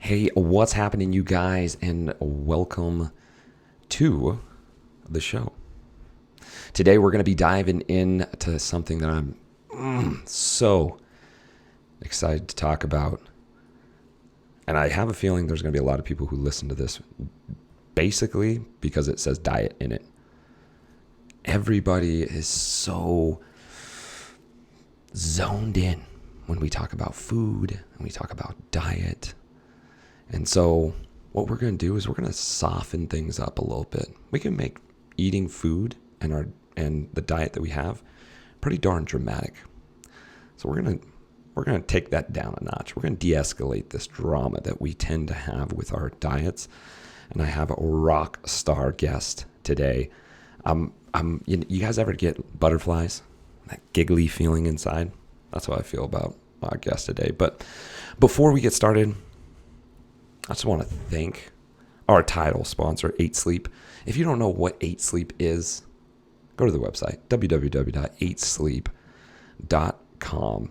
Hey, what's happening, you guys, and welcome to the show. Today, we're going to be diving into something that I'm so excited to talk about. And I have a feeling there's going to be a lot of people who listen to this basically because it says diet in it. Everybody is so zoned in when we talk about food and we talk about diet. And so what we're going to do is we're going to soften things up a little bit. We can make eating food and the diet that we have pretty darn dramatic. So we're going to take that down a notch. We're going to de-escalate this drama that we tend to have with our diets. And I have a rock star guest today. You guys ever get butterflies? That giggly feeling inside? That's how I feel about our guest today. But before we get started, I just want to thank our title sponsor, 8 Sleep. If you don't know what 8 Sleep is, go to the website, www.8sleep.com.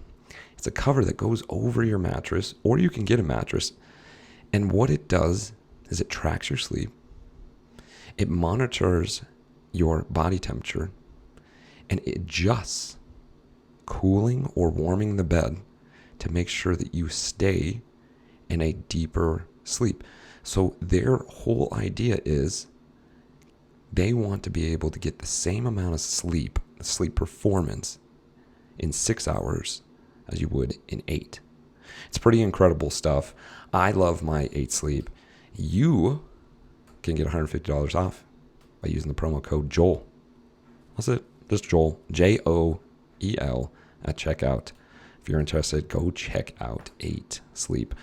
It's a cover that goes over your mattress, or you can get a mattress. And what it does is it tracks your sleep. It monitors your body temperature, and it adjusts cooling or warming the bed to make sure that you stay in a deeper sleep. So their whole idea is they want to be able to get the same amount of sleep performance in 6 hours as you would in 8. It's pretty incredible stuff. I love my 8 Sleep. You can get $150 off by using the promo code Joel. That's it. Just Joel, Joel at checkout. If you're interested, go check out 8 Sleep.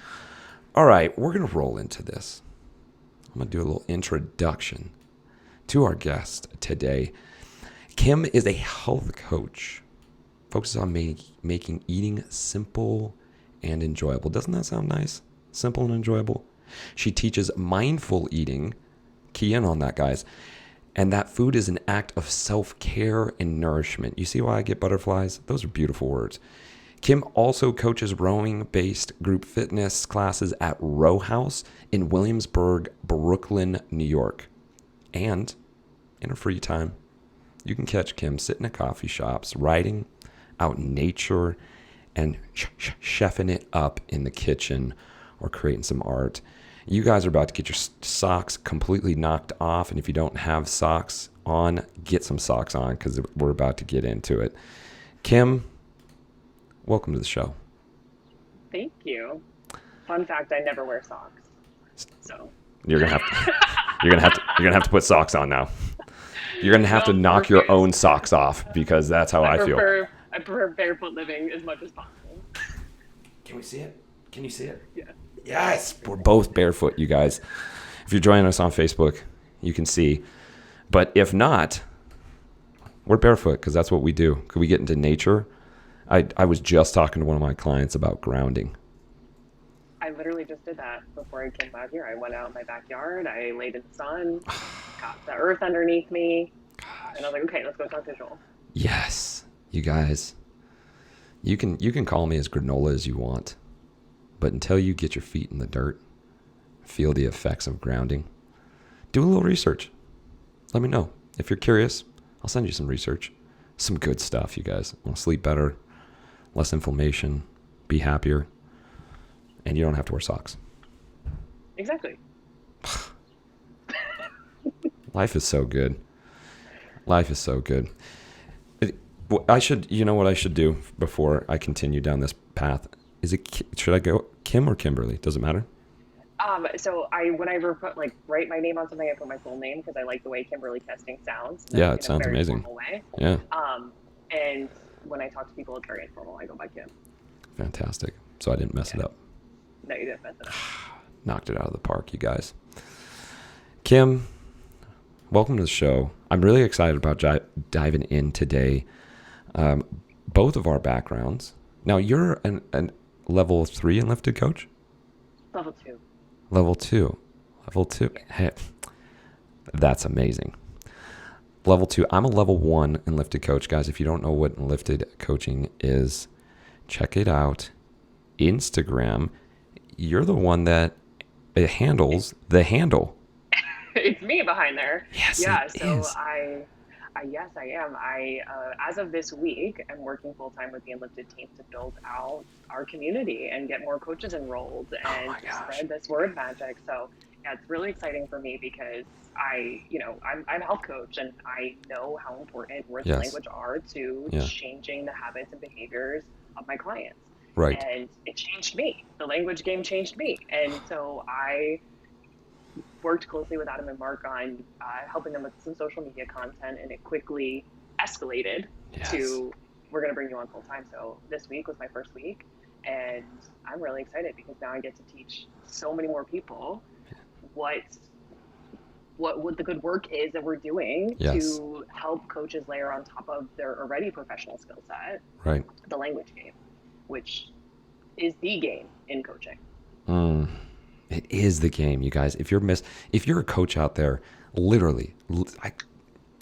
All right, we're going to roll into this. I'm going to do a little introduction to our guest today. Kim is a health coach, focuses on making eating simple and enjoyable. Doesn't that sound nice? Simple and enjoyable. She teaches mindful eating. Key in on that, guys. And that food is an act of self-care and nourishment. You see why I get butterflies? Those are beautiful words. Kim also coaches rowing-based group fitness classes at Row House in Williamsburg, Brooklyn, New York. And in her free time, you can catch Kim sitting at coffee shops, writing out in nature, and chefing it up in the kitchen or creating some art. You guys are about to get your socks completely knocked off, and if you don't have socks on, get some socks on because we're about to get into it. Kim, welcome to the show. Thank you. Fun fact: I never wear socks. So you're gonna have to put socks on now. You're gonna have to knock your own socks off because that's how I feel. I prefer barefoot living as much as possible. Can we see it? Can you see it? Yeah. Yes, we're both barefoot, you guys. If you're joining us on Facebook, you can see. But if not, we're barefoot because that's what we do. Could we get into nature? I was just talking to one of my clients about grounding. I literally just did that before I came out here. I went out in my backyard. I laid in the sun, got the earth underneath me. Gosh. And I was like, okay, let's go talk to Joel. Yes, you guys. You can call me as granola as you want. But until you get your feet in the dirt, feel the effects of grounding, do a little research. Let me know. If you're curious, I'll send you some research. Some good stuff, you guys. Want to sleep better, less inflammation, be happier, and you don't have to wear socks. Exactly. Life is so good. Life is so good. You know what I should do before I continue down this path? Should I go Kim or Kimberly? Does it matter? So when I write my name on something, I put my full name because I like the way Kimberly Kesting sounds. Yeah, it sounds amazing. Way. Yeah. And when I talk to people, it's very informal. I go by Kim. Fantastic. So I didn't mess it up. No, you didn't mess it up. Knocked it out of the park, you guys. Kim, welcome to the show. I'm really excited about diving in today. Both of our backgrounds. Now, you're an level 3 in lifted coach? Level 2. Level 2. Level 2. Hey, that's amazing. Level 2. I'm a level 1 in lifted coach. Guys, if you don't know what lifted coaching is, check it out. Instagram. You're the one that it handles the handle. It's me behind there. Yes, it Yeah, so is. yes, I am. As of this week, I'm working full time with the Enlifted team to build out our community and get more coaches enrolled Oh and my gosh. spread this word magic. So yeah, it's really exciting for me because I'm a health coach and I know how important words and Yes. language are to Yeah. changing the habits and behaviors of my clients. Right. And it changed me. The language game changed me. And so I worked closely with Adam and Mark on helping them with some social media content, and it quickly escalated Yes. to we're going to bring you on full time. So this week was my first week, and I'm really excited because now I get to teach so many more people what what the good work is that we're doing Yes. to help coaches layer on top of their already professional skill set Right. the language game, which is the game in coaching. Mm. It is the game, you guys. If you're a coach out there, literally,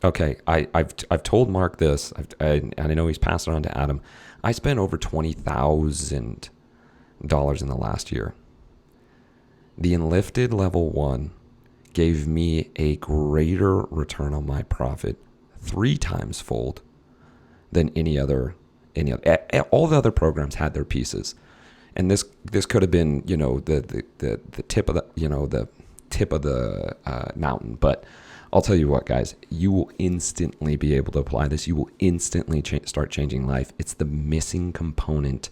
I've told Mark this, and I know he's passed it on to Adam. I spent over $20,000 in the last year. The Enlifted level 1 gave me a greater return on my profit, 3 times fold, than all the other programs had their pieces. And this could have been, the tip of the mountain. But I'll tell you what, guys, you will instantly be able to apply this. You will instantly start changing life. It's the missing component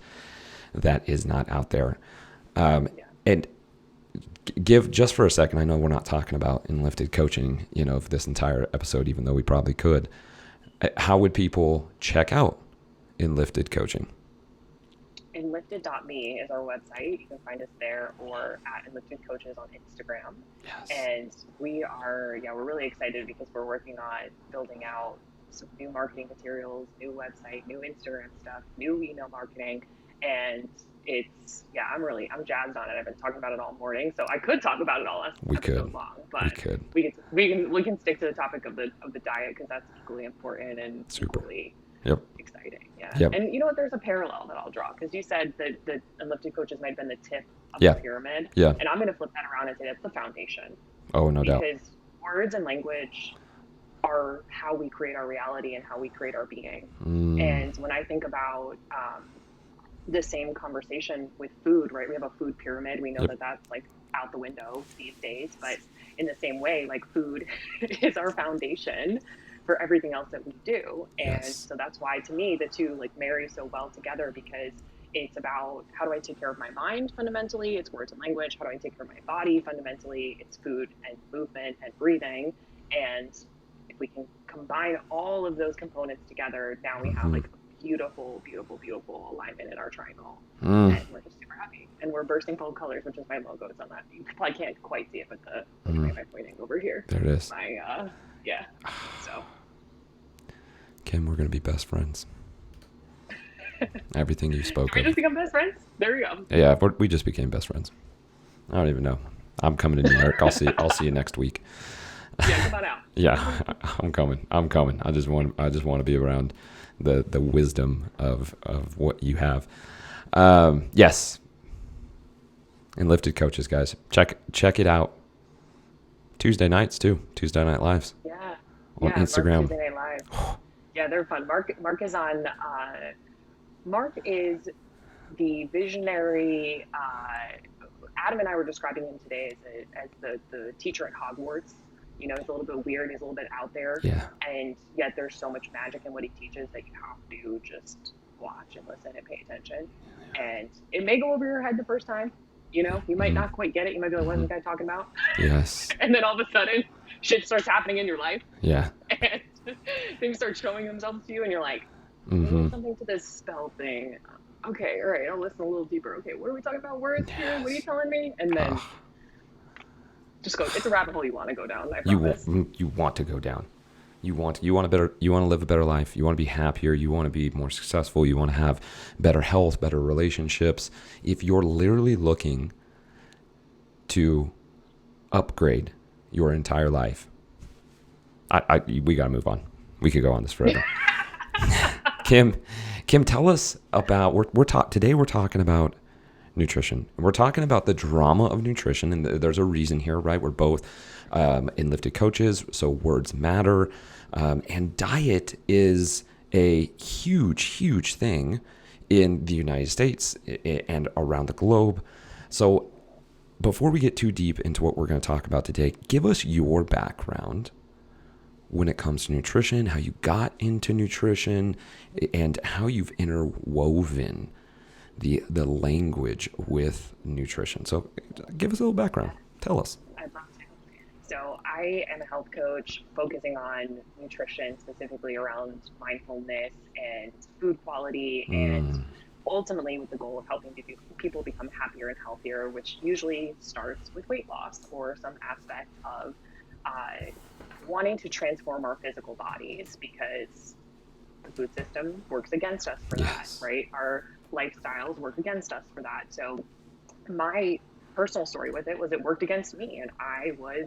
that is not out there. Yeah. And give just for a second. I know we're not talking about Enlifted coaching, for this entire episode, even though we probably could. How would people check out Enlifted coaching? Enlifted.me is our website. You can find us there or at Enlifted Coaches on Instagram. Yes. And we're really excited because we're working on building out some new marketing materials, new website, new Instagram stuff, new email marketing. And I'm jazzed on it. I've been talking about it all morning. So I could talk about it all We episode could. long, We but could. we can stick to the topic of the diet because that's equally important and Super. equally Yep. exciting. Yeah. Yep. And you know what? There's a parallel that I'll draw because you said that the Enlifted coaches might have been the tip of Yeah. the pyramid. Yeah. And I'm going to flip that around and say that's the foundation. Oh, no doubt. Because words and language are how we create our reality and how we create our being. And when I think about the same conversation with food, right? We have a food pyramid. We know Yep. that that's like out the window these days. But in the same way, like food is our foundation for everything else that we do. And Yes. so that's why to me the two like marry so well together because it's about how do I take care of my mind fundamentally, it's words and language. How do I take care of my body fundamentally, it's food and movement and breathing. And if we can combine all of those components together, now we have like a beautiful alignment in our triangle. And we're just super happy. And we're bursting full colors, which is my logo. It's on that. You probably can't quite see it, but which way am I pointing over here? There it is. Yeah. So Kim, we're going to be best friends. Everything you spoke we of. just become best friends? There we go. Yeah, we just became best friends. I don't even know. I'm coming to New York. I'll see you next week. Yeah, come on out. Yeah, I'm coming. I just want to be around the wisdom of what you have. Yes. Enlifted coaches, guys. Check it out. Tuesday nights too. Tuesday Night Lives. Yeah. On Instagram. Mark Tuesday Night Live. Yeah, they're fun. Mark is on. Mark is the visionary. Adam and I were describing him today as the teacher at Hogwarts. You know, he's a little bit weird. He's a little bit out there. Yeah. And yet there's so much magic in what he teaches that you have to just watch and listen and pay attention. And it may go over your head the first time. You know, you might not quite get it. You might be like, what is this guy talking about? Yes. And then all of a sudden, shit starts happening in your life. Yeah. And things start showing themselves to you. And you're like, there's something to this spell thing. Okay, all right, I'll listen a little deeper. Okay, what are we talking about? Words here? What are you telling me? And then just go. It's a rabbit hole you want to go down. I promise. You want to go down. You want to live a better life. You want to be happier. You want to be more successful. You want to have better health, better relationships. If you're literally looking to upgrade your entire life, we got to move on. We could go on this forever. Kim, tell us about today we're talking about nutrition. And we're talking about the drama of nutrition, and there's a reason here, right? We're both enlifted coaches, so words matter. And diet is a huge, huge thing in the United States and around the globe. So before we get too deep into what we're going to talk about today, give us your background when it comes to nutrition, how you got into nutrition, and how you've interwoven the language with nutrition. So give us a little background. Tell us. I'd love to. So I am a health coach focusing on nutrition, specifically around mindfulness and food quality, and ultimately with the goal of helping people become happier and healthier, which usually starts with weight loss or some aspect of wanting to transform our physical bodies, because the food system works against us for that, right? Our lifestyles work against us for that. So my personal story with it was it worked against me, and I was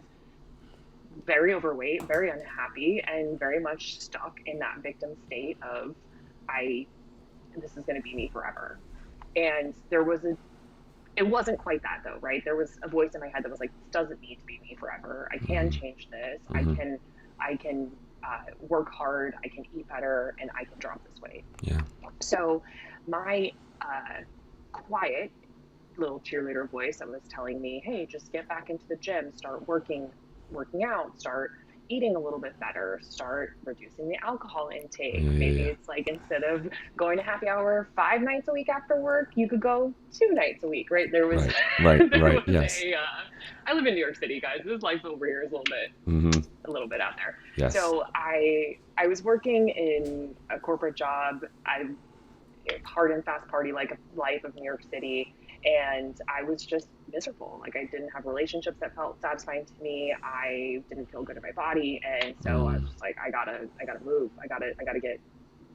very overweight, very unhappy, and very much stuck in that victim state of this is going to be me forever. And it wasn't quite that though, right? There was a voice in my head that was like, this doesn't need to be me forever. I can change this. I can work hard. I can eat better, and I can drop this weight. Yeah. So my quiet little cheerleader voice that was telling me, hey, just get back into the gym, start working out, start eating a little bit better, start reducing the alcohol intake. Maybe it's like, instead of going to happy hour 5 nights a week after work, you could go 2 nights a week, right? There was right. Yes. I live in New York City, guys. This life over here is a little bit out there. Yes. So I was working in a corporate job. Hard and fast party like a life of New York City, and I was just miserable. Like, I didn't have relationships that felt satisfying to me. I didn't feel good in my body, and so I was just like, I gotta move. I gotta get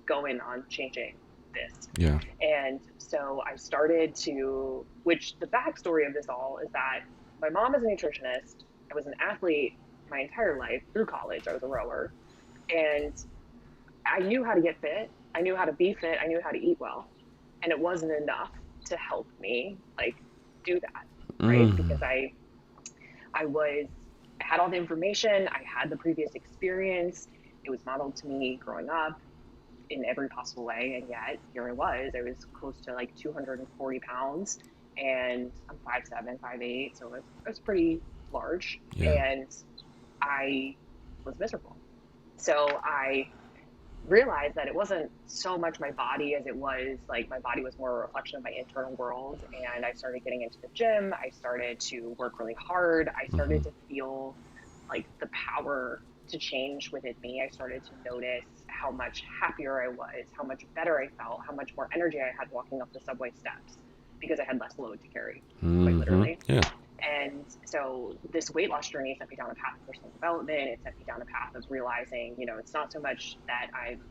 going on changing this. Yeah. And so I started to, which the backstory of this all is that my mom is a nutritionist. I was an athlete my entire life through college. I was a rower, and I knew how to get fit. I knew how to be fit. I knew how to eat well, and it wasn't enough to help me like do that, right? Because I had all the information. I had the previous experience. It was modeled to me growing up in every possible way, and yet here I was close to like 240 pounds, and I'm 5'7", 5'8", so it was pretty large, and I was miserable. So I realized that it wasn't so much my body as it was like my body was more a reflection of my internal world. And I started getting into the gym. I started to work really hard. I started to feel like the power to change within me. I started to notice how much happier I was, how much better I felt, how much more energy I had walking up the subway steps, because I had less load to carry, quite literally. Yeah. And so this weight loss journey sent me down a path of personal development. It sent me down a path of realizing, it's not so much that I'm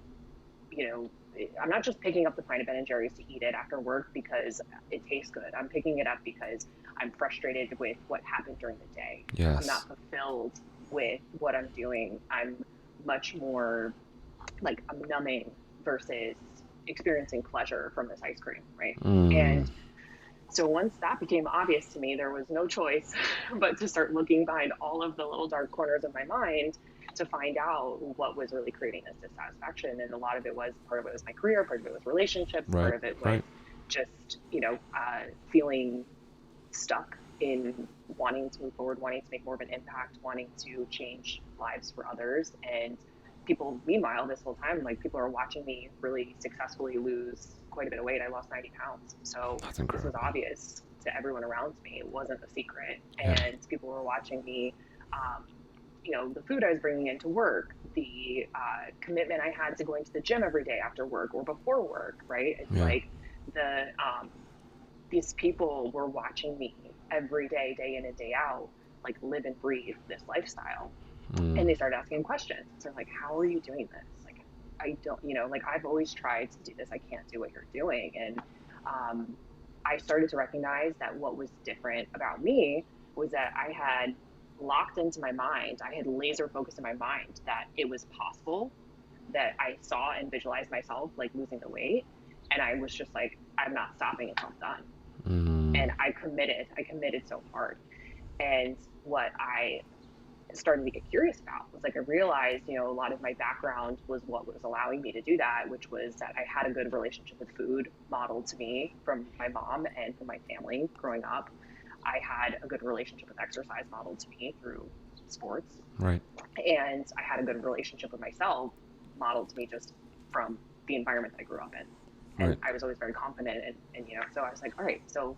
not just picking up the pint of Ben and Jerry's to eat it after work because it tastes good. I'm picking it up because I'm frustrated with what happened during the day. Yes. I'm not fulfilled with what I'm doing. I'm much more like, I'm numbing versus experiencing pleasure from this ice cream, right? And so once that became obvious to me, there was no choice but to start looking behind all of the little dark corners of my mind to find out what was really creating this dissatisfaction. And a lot of it was, part of it was my career, part of it was relationships, part of it was just, feeling stuck in wanting to move forward, wanting to make more of an impact, wanting to change lives for others. And people, meanwhile, this whole time, like, people are watching me really successfully lose quite a bit of weight. I lost 90 pounds. So this was obvious to everyone around me. It wasn't a secret. And people were watching me, the food I was bringing into work, the commitment I had to going to the gym every day after work or before work, right? It's like these people were watching me every day, day in and day out, like, live and breathe this lifestyle. And they started asking questions. So like, how are you doing this? Like, I don't, like, I've always tried to do this. I can't do what you're doing. And I started to recognize that what was different about me was that I had locked into my mind. I had laser focused in my mind that it was possible, that I saw and visualized myself like losing the weight. And I was just like, I'm not stopping until I'm done. And I committed so hard. And what I started to get curious about was like I realized, you know, a lot of my background was what was allowing me to do that, which was that I had a good relationship with food modeled to me from my mom and from my family growing up. I had a good relationship with exercise modeled to me through sports. Right. And I had a good relationship with myself modeled to me just from the environment that I grew up in. And Right. I was always very confident. And you know, so I was like, all right, so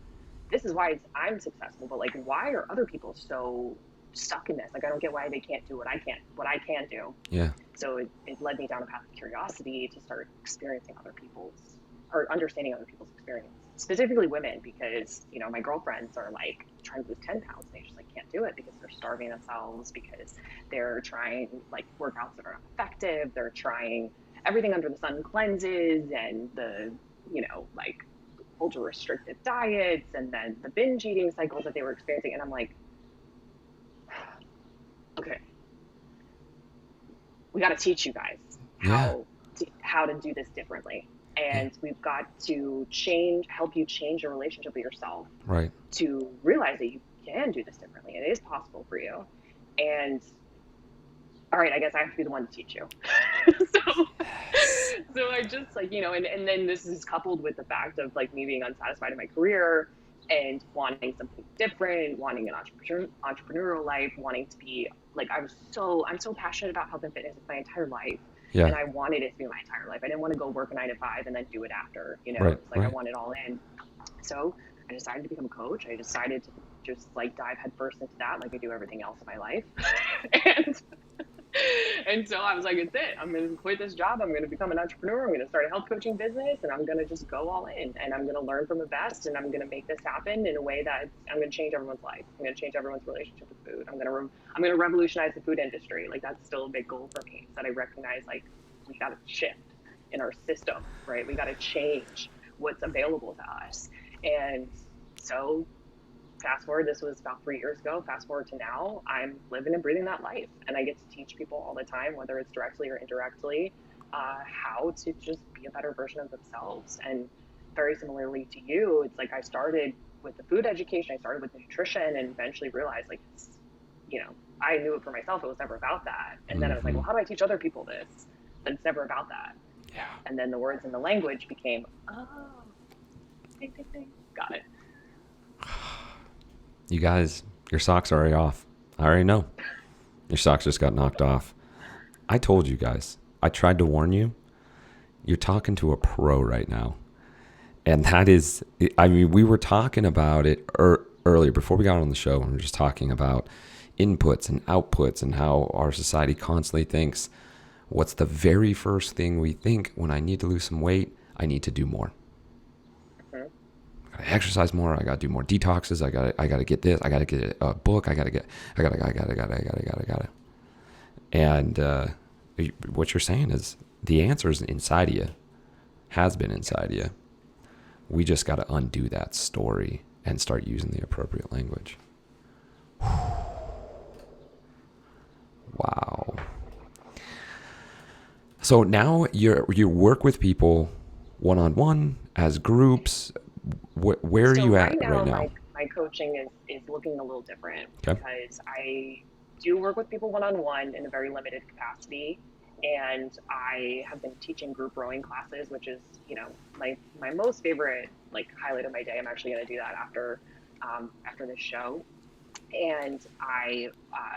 this is why I'm successful, but like, why are other people so stuck in this? Like, I don't get why they can't do what I can do. Yeah. So it led me down a path of curiosity to start experiencing other people's or understanding other people's experience, specifically women, because, you know, my girlfriends are like trying to lose 10 pounds. And they just like can't do it because they're starving themselves, because they're trying like workouts that are not effective. They're trying everything under the sun, cleanses and the, you know, like ultra restrictive diets and then the binge eating cycles that they were experiencing. And I'm like, okay, we got to teach you guys Yeah. how to do this differently. Yeah. And we've got to help you change your relationship with yourself Right. to realize that you can do this differently. It is possible for you. And all right, I guess I have to be the one to teach you. so, so I just like, you know, and then this is coupled with the fact of like me being unsatisfied in my career and wanting something different, wanting an entrepreneurial life, wanting to be like, I'm so passionate about health and fitness my entire life. Yeah. And I wanted it to be my entire life. I didn't want to go work a 9 to 5 and then do it after, you know, Right. it's like I Right. want it all in. So I decided to become a coach. I decided to just like dive headfirst into that, like I do everything else in my life. and and so I was like, it's it. I'm going to quit this job. I'm going to become an entrepreneur. I'm going to start a health coaching business, and I'm going to just go all in. And I'm going to learn from the best, and I'm going to make this happen in a way that I'm going to change everyone's life. I'm going to change everyone's relationship with food. I'm going to revolutionize the food industry. Like that's still a big goal for me. Is that I recognize like we got to shift in our system, right? We got to change what's available to us. And so fast forward, this was about 3 years ago. Fast forward to now, I'm living and breathing that life. And I get to teach people all the time, whether it's directly or indirectly, how to just be a better version of themselves. And very similarly to you, it's like I started with the food education, I started with nutrition, and eventually realized, like, it's, you know, I knew it for myself. It was never about that. And then I was like, Mm-hmm. well, how do I teach other people this? But it's never about that. Yeah. And then the words and the language became, oh, ding, ding, ding. Got it. You guys, your socks are already off. I already know. Your socks just got knocked off. I told you guys. I tried to warn you. You're talking to a pro right now. And that is, I mean, we were talking about it earlier before we got on the show. We were just talking about inputs and outputs and how our society constantly thinks, what's the very first thing we think when I need to lose some weight? I need to do more. Mhm. I gotta exercise more. I gotta do more detoxes. I gotta get this. I gotta get a book. I gotta. And what you're saying is the answer is inside of you, has been inside of you. We just gotta undo that story and start using the appropriate language. Wow. So now you work with people one on one as groups. Where are So you right at right now, now? my coaching is looking a little different Okay. because I do work with people one on one in a very limited capacity, and I have been teaching group rowing classes, which is, you know, my most favorite like highlight of my day. I'm actually going to do that after this show, and I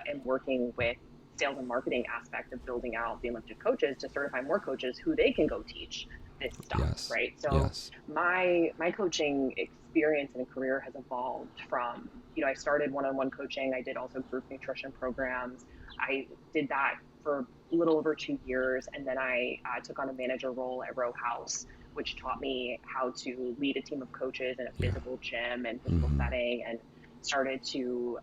am working with sales and marketing aspect of building out the unlimited coaches to certify more coaches who they can go teach this stuff, Yes. right? So Yes. my coaching experience and career has evolved from, you know, I started one-on-one coaching. I did also group nutrition programs. I did that for a little over 2 years, and then I took on a manager role at Row House, which taught me how to lead a team of coaches in a Yeah. physical gym and physical Mm-hmm. setting, and started to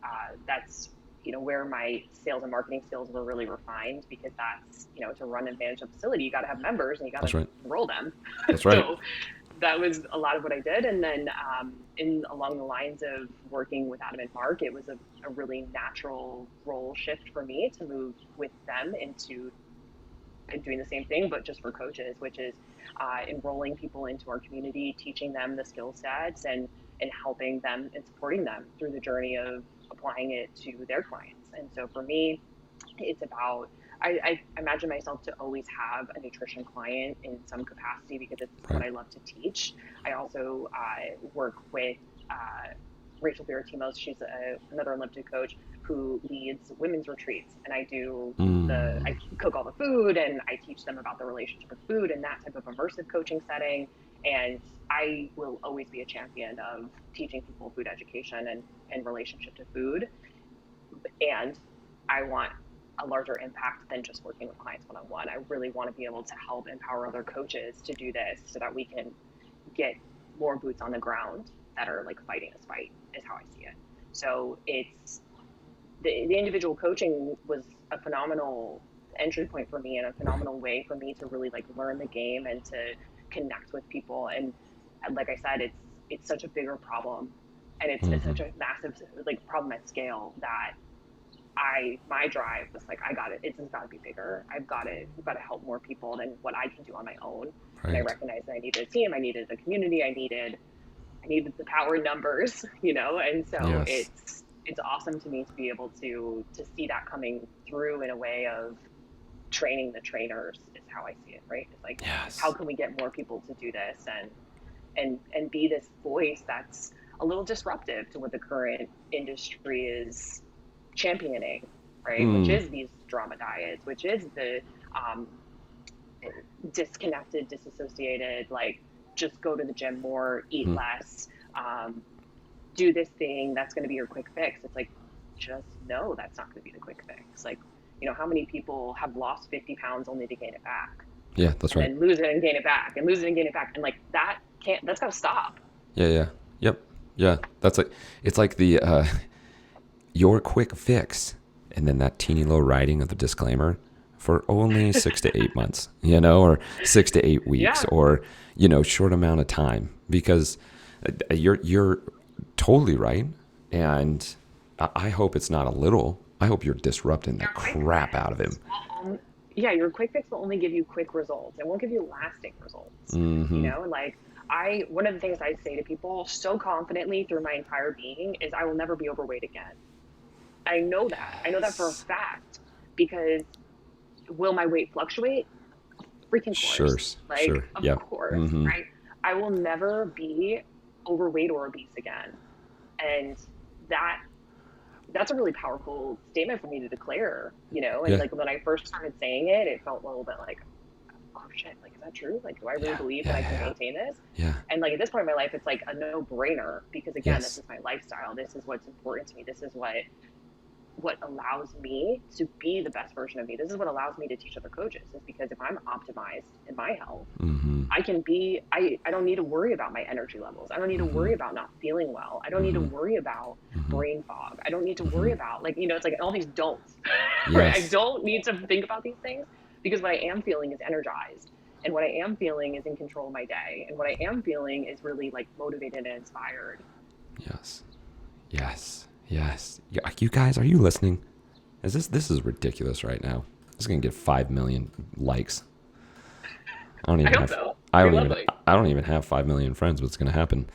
that's, you know, where my sales and marketing skills were really refined, because that's, you know, to run and manage a facility, you got to have members and you got That's to right. enroll them. That's right. So that was a lot of what I did. And then in along the lines of working with Adam and Mark, it was a really natural role shift for me to move with them into doing the same thing, but just for coaches, which is enrolling people into our community, teaching them the skill sets, and and helping them and supporting them through the journey of applying it to their clients. And so for me, it's about, I imagine myself to always have a nutrition client in some capacity because it's what Right. I love to teach. I also work with Rachel Baratimos. She's another Olympic coach who leads women's retreats, and I cook all the food and I teach them about the relationship with food and that type of immersive coaching setting. And I will always be a champion of teaching people food education and relationship to food. And I want a larger impact than just working with clients one-on-one. I really want to be able to help empower other coaches to do this so that we can get more boots on the ground that are like fighting this fight, is how I see it. So it's the individual coaching was a phenomenal entry point for me and a phenomenal way for me to really like learn the game and to connect with people. And like I said, it's such a bigger problem, and it's Mm-hmm. such a massive like problem at scale that my drive was like, I got it. It's got to be bigger. I've got to help more people than what I can do on my own. And I Right. recognized that I needed a team. I needed a community. I needed the power in numbers, you know? And so Yes. it's awesome to me to be able to see that coming through in a way of training the trainers is how I see it, right? It's like, how Yes. can we get more people to do this and be this voice that's a little disruptive to what the current industry is championing, right? Which Mm. is these drama diets, which is the um, disconnected, disassociated, like just go to the gym more, eat Mm-hmm. less, do this thing that's going to be your quick fix. It's like, just know that's not going to be the quick fix. Like, you know, how many people have lost 50 pounds only to gain it back Yeah, that's and right. then lose it and gain it back and lose it and gain it back? And like, that's got to stop. Yeah, yeah. Yep. Yeah. That's like it's like the your quick fix and then that teeny little writing of the disclaimer for only 6 to 8 months, or 6 to 8 weeks, Yeah. or short amount of time, because you're totally right. And I hope it's not a little. I hope you're disrupting the Your quick crap out of him. fix yeah, your quick fix will only give you quick results. It won't give you lasting results. You Mm-hmm. know, like one of the things I say to people so confidently through my entire being is I will never be overweight again. I know that. I know that for a Yes. fact because will my weight fluctuate? Freaking Sure. course. Like, Sure. of Yep. course, Mm-hmm. right? I will never be overweight or obese again. And that that's a really powerful statement for me to declare, you know. And Yeah. like when I first started saying it, it felt a little bit like, oh shit, like is that true? Like, do I really Yeah. believe that Yeah. I Yeah. can Yeah. maintain this? Yeah. And like at this point in my life, it's like a no-brainer because again, this Yes. is my lifestyle. This is what's important to me. This is what allows me to be the best version of me. This is what allows me to teach other coaches. Is because if I'm optimized in my health, Mm-hmm. I don't need to worry about my energy levels. I don't need to Mm-hmm. worry about not feeling well. I don't need to Mm-hmm. worry about Mm-hmm. brain fog. I don't need to Mm-hmm. worry about like, you know, it's like all these don'ts, right? I Yes. don't need to think about these things because what I am feeling is energized. And what I am feeling is in control of my day. And what I am feeling is really like motivated and inspired. Yes. Yes. Yes. Yeah, you guys, are you listening? This is ridiculous right now. This is gonna get 5 million likes. I don't I even hope have. so. I It'd don't be even. lovely. I don't even have 5 million friends. What's gonna happen?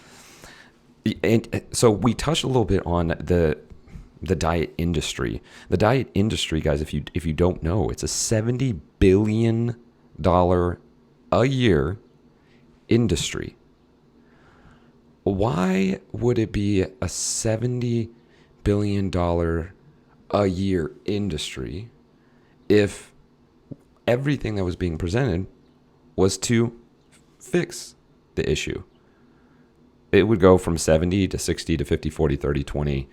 And so we touched a little bit on the diet industry. The diet industry, guys. If you don't know, it's a $70 billion a year industry. Why would it be a $70 billion a year industry if everything that was being presented was to fix the issue? It would go from 70 to 60 to 50, 40, 30, 20,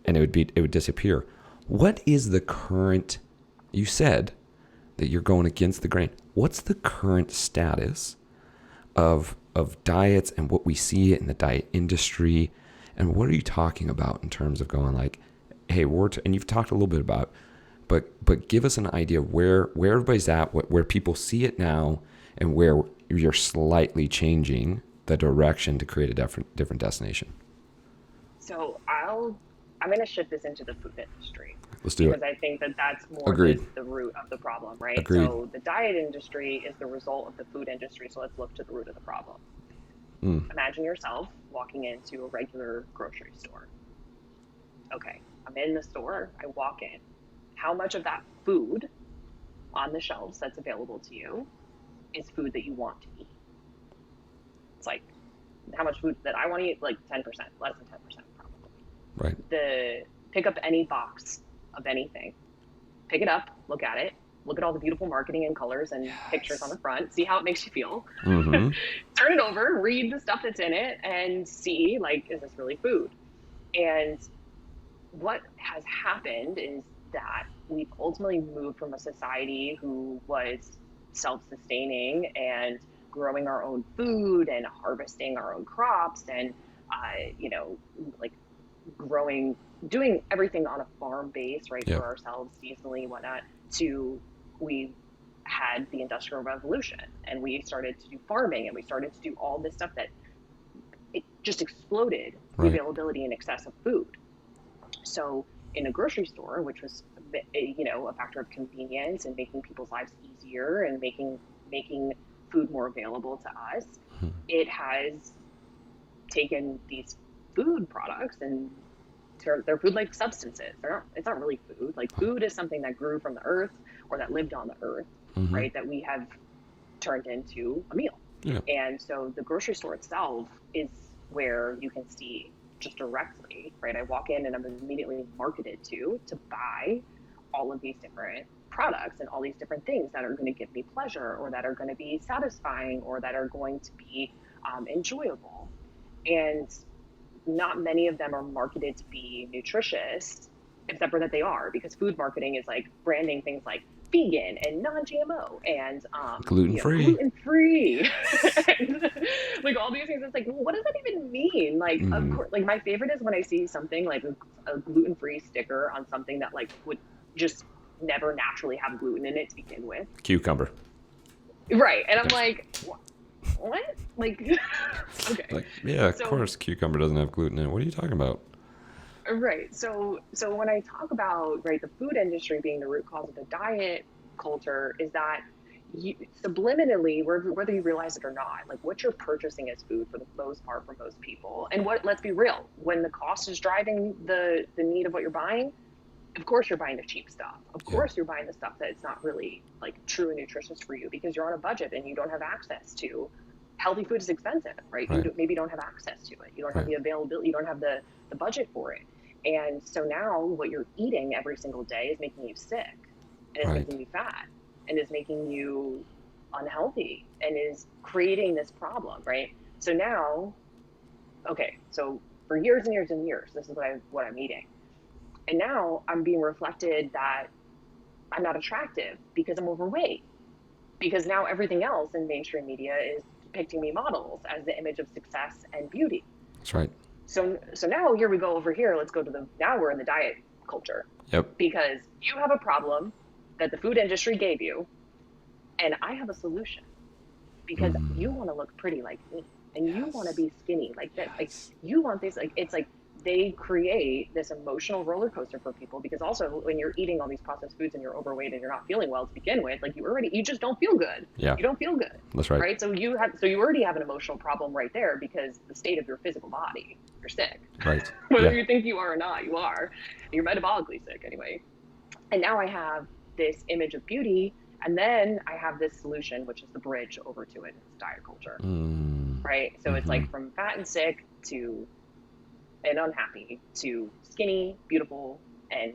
and it would disappear. What is the current, you said that you're going against the grain. What's the current status of diets and what we see in the diet industry, and what are you talking about in terms of going like, hey, and you've talked a little bit about, but give us an idea of where everybody's at, where people see it now, and where you're slightly changing the direction to create a different destination. So I'm going to shift this into the food industry Let's do it. because I think that that's more Agreed. the root of the problem, right? Agreed. So the diet industry is the result of the food industry. So let's look to the root of the problem. Imagine yourself walking into a regular grocery store. Okay, I'm in the store, I walk in. How much of that food on the shelves that's available to you is food that you want to eat? It's like how much food that I want to eat, like 10%, less than 10% probably. Right. The pick up any box of anything, pick it up, look at it, look at all the beautiful marketing and colors and pictures on the front, see how it makes you feel. Mm-hmm. Turn it over, read the stuff that's in it, and see, like, is this really food? And what has happened is that we've ultimately moved from a society who was self-sustaining and growing our own food and harvesting our own crops and you know, like growing, doing everything on a farm base, right, Yeah. for ourselves seasonally, whatnot, to we had the Industrial Revolution and we started to do farming and we started to do all this stuff that it just exploded the Right. availability and excess of food. So in a grocery store, which was you know, a factor of convenience and making people's lives easier and making food more available to us, it has taken these food products and they're food like substances. It's not really food. Like food is something that grew from the earth or that lived on the earth, right? That we have turned into a meal. Yeah. And so the grocery store itself is where you can see just directly, right? I walk in and I'm immediately marketed to buy all of these different products and all these different things that are going to give me pleasure or that are going to be satisfying or that are going to be enjoyable. And not many of them are marketed to be nutritious, except for that they are, because food marketing is like branding things like vegan and non-GMO and gluten-free. Gluten-free. Like all these things. It's like, well, what does that even mean? Like, of course, like my favorite is when I see something like a gluten-free sticker on something that like would just never naturally have gluten in it to begin with. Cucumber. Right. And I'm like, what? Like, okay. Like, yeah, of course cucumber doesn't have gluten in it. What are you talking about? Right. So when I talk about, right, the food industry being the root cause of the diet culture is that subliminally, whether you realize it or not, like what you're purchasing as food for the most part for most people. And let's be real, when the cost is driving the need of what you're buying, of course you're buying the cheap stuff. Of course you're buying the stuff that it's not really like true and nutritious for you because you're on a budget and you don't have access to healthy food is expensive, right? You maybe don't have access to it. You don't have the availability. You don't have the budget for it. And so now what you're eating every single day is making you sick and is making you fat and is making you unhealthy and is creating this problem, right? So now, okay, so for years and years and years, this is what I'm eating. And now I'm being reflected that I'm not attractive because I'm overweight. Because now everything else in mainstream media is depicting me models as the image of success and beauty. That's right. So now here we go over here. Let's go to now we're in the diet culture. Yep. Because you have a problem that the food industry gave you, and I have a solution. Because you want to look pretty like me, and you want to be skinny like that. Like you want this. Like it's like they create this emotional roller coaster for people. Because also when you're eating all these processed foods and you're overweight and you're not feeling well to begin with, like you just don't feel good. Yeah. You don't feel good. That's right. Right. So you already have an emotional problem right there because the state of your physical body, you're sick. Right. Whether you think you are or not, you are. You're metabolically sick anyway. And now I have this image of beauty, and then I have this solution, which is the bridge over to it. It's diet culture, right? So it's like from fat and sick to and unhappy to skinny, beautiful, and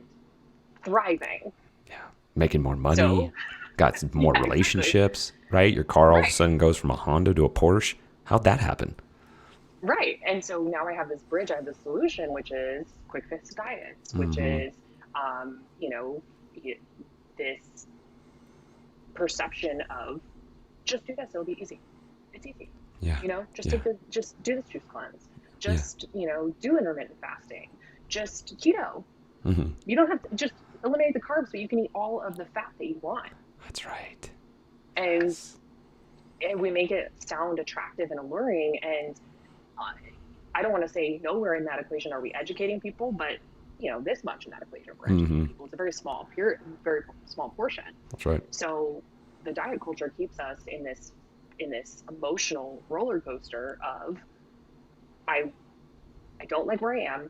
thriving. Yeah, making more money, got some more relationships, right? Your car all of a sudden goes from a Honda to a Porsche. How'd that happen? Right. And so now I have this bridge, I have this solution, which is quick fix diets, which is, you know, this perception of just do this, it'll be easy. It's easy. Yeah. You know, just just do this juice cleanse. Just, you know, do intermittent fasting. Just keto. You don't have to just eliminate the carbs so you can eat all of the fat that you want. That's right. And we make it sound attractive and alluring. And I don't want to say nowhere in that equation are we educating people, but you know, this much in that equation we're educating people. It's a very small portion. That's right. So the diet culture keeps us in this in this emotional roller coaster of I I don't like where I am.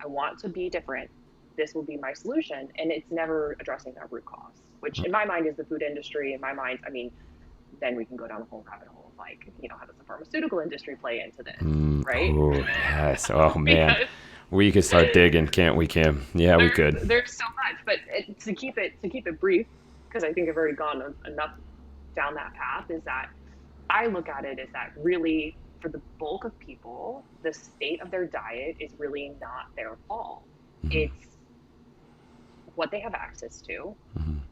I want to be different. This will be my solution. And it's never addressing that root cause, which in my mind is the food industry. In my mind, I mean, then we can go down the whole rabbit hole of like, how does the pharmaceutical industry play into this, right? Oh, yes. Oh, man. Because We could start digging, can't we, Kim? Yeah, we could. there's so much, but to keep it brief, because I think I've already gone enough down that path, is that I look at it as that really, for the bulk of people, the state of their diet is really not their fault. It's what they have access to.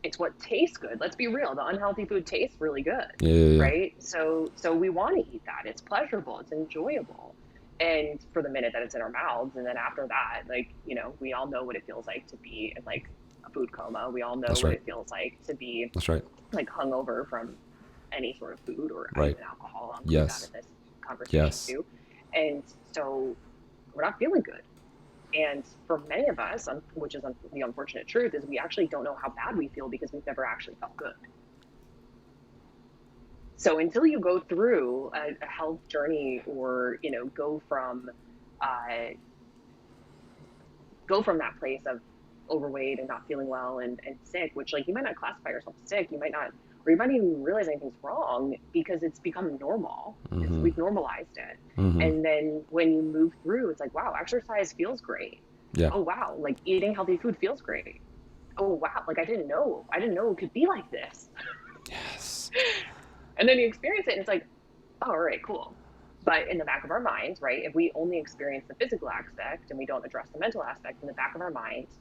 It's what tastes good. Let's be real. The unhealthy food tastes really good, Yeah, yeah, yeah. right? So we want to eat that. It's pleasurable. It's enjoyable. And for the minute that it's in our mouths, and then after that, like, we all know what it feels like to be in like a food coma. We all know That's what right. it feels like to be That's right. like hungover from any sort of food or Right. even alcohol. I'll include that Yes. in this conversation Yes. too. And so we're not feeling good. And for many of us, which is the unfortunate truth, is we actually don't know how bad we feel because we've never actually felt good. So until you go through a health journey, or uh, go from that place of overweight and not feeling well and sick, which, like, you might not classify yourself sick, you might not, or you might not even realize anything's wrong because it's become normal. We've normalized it. And then when you move through, it's like, wow, exercise feels great. Yeah. Oh wow, like eating healthy food feels great. Oh wow, like I didn't know it could be like this. Yes. And then you experience it and it's like, oh, all right, cool. But in the back of our minds, right, if we only experience the physical aspect and we don't address the mental aspect, in the back of our minds,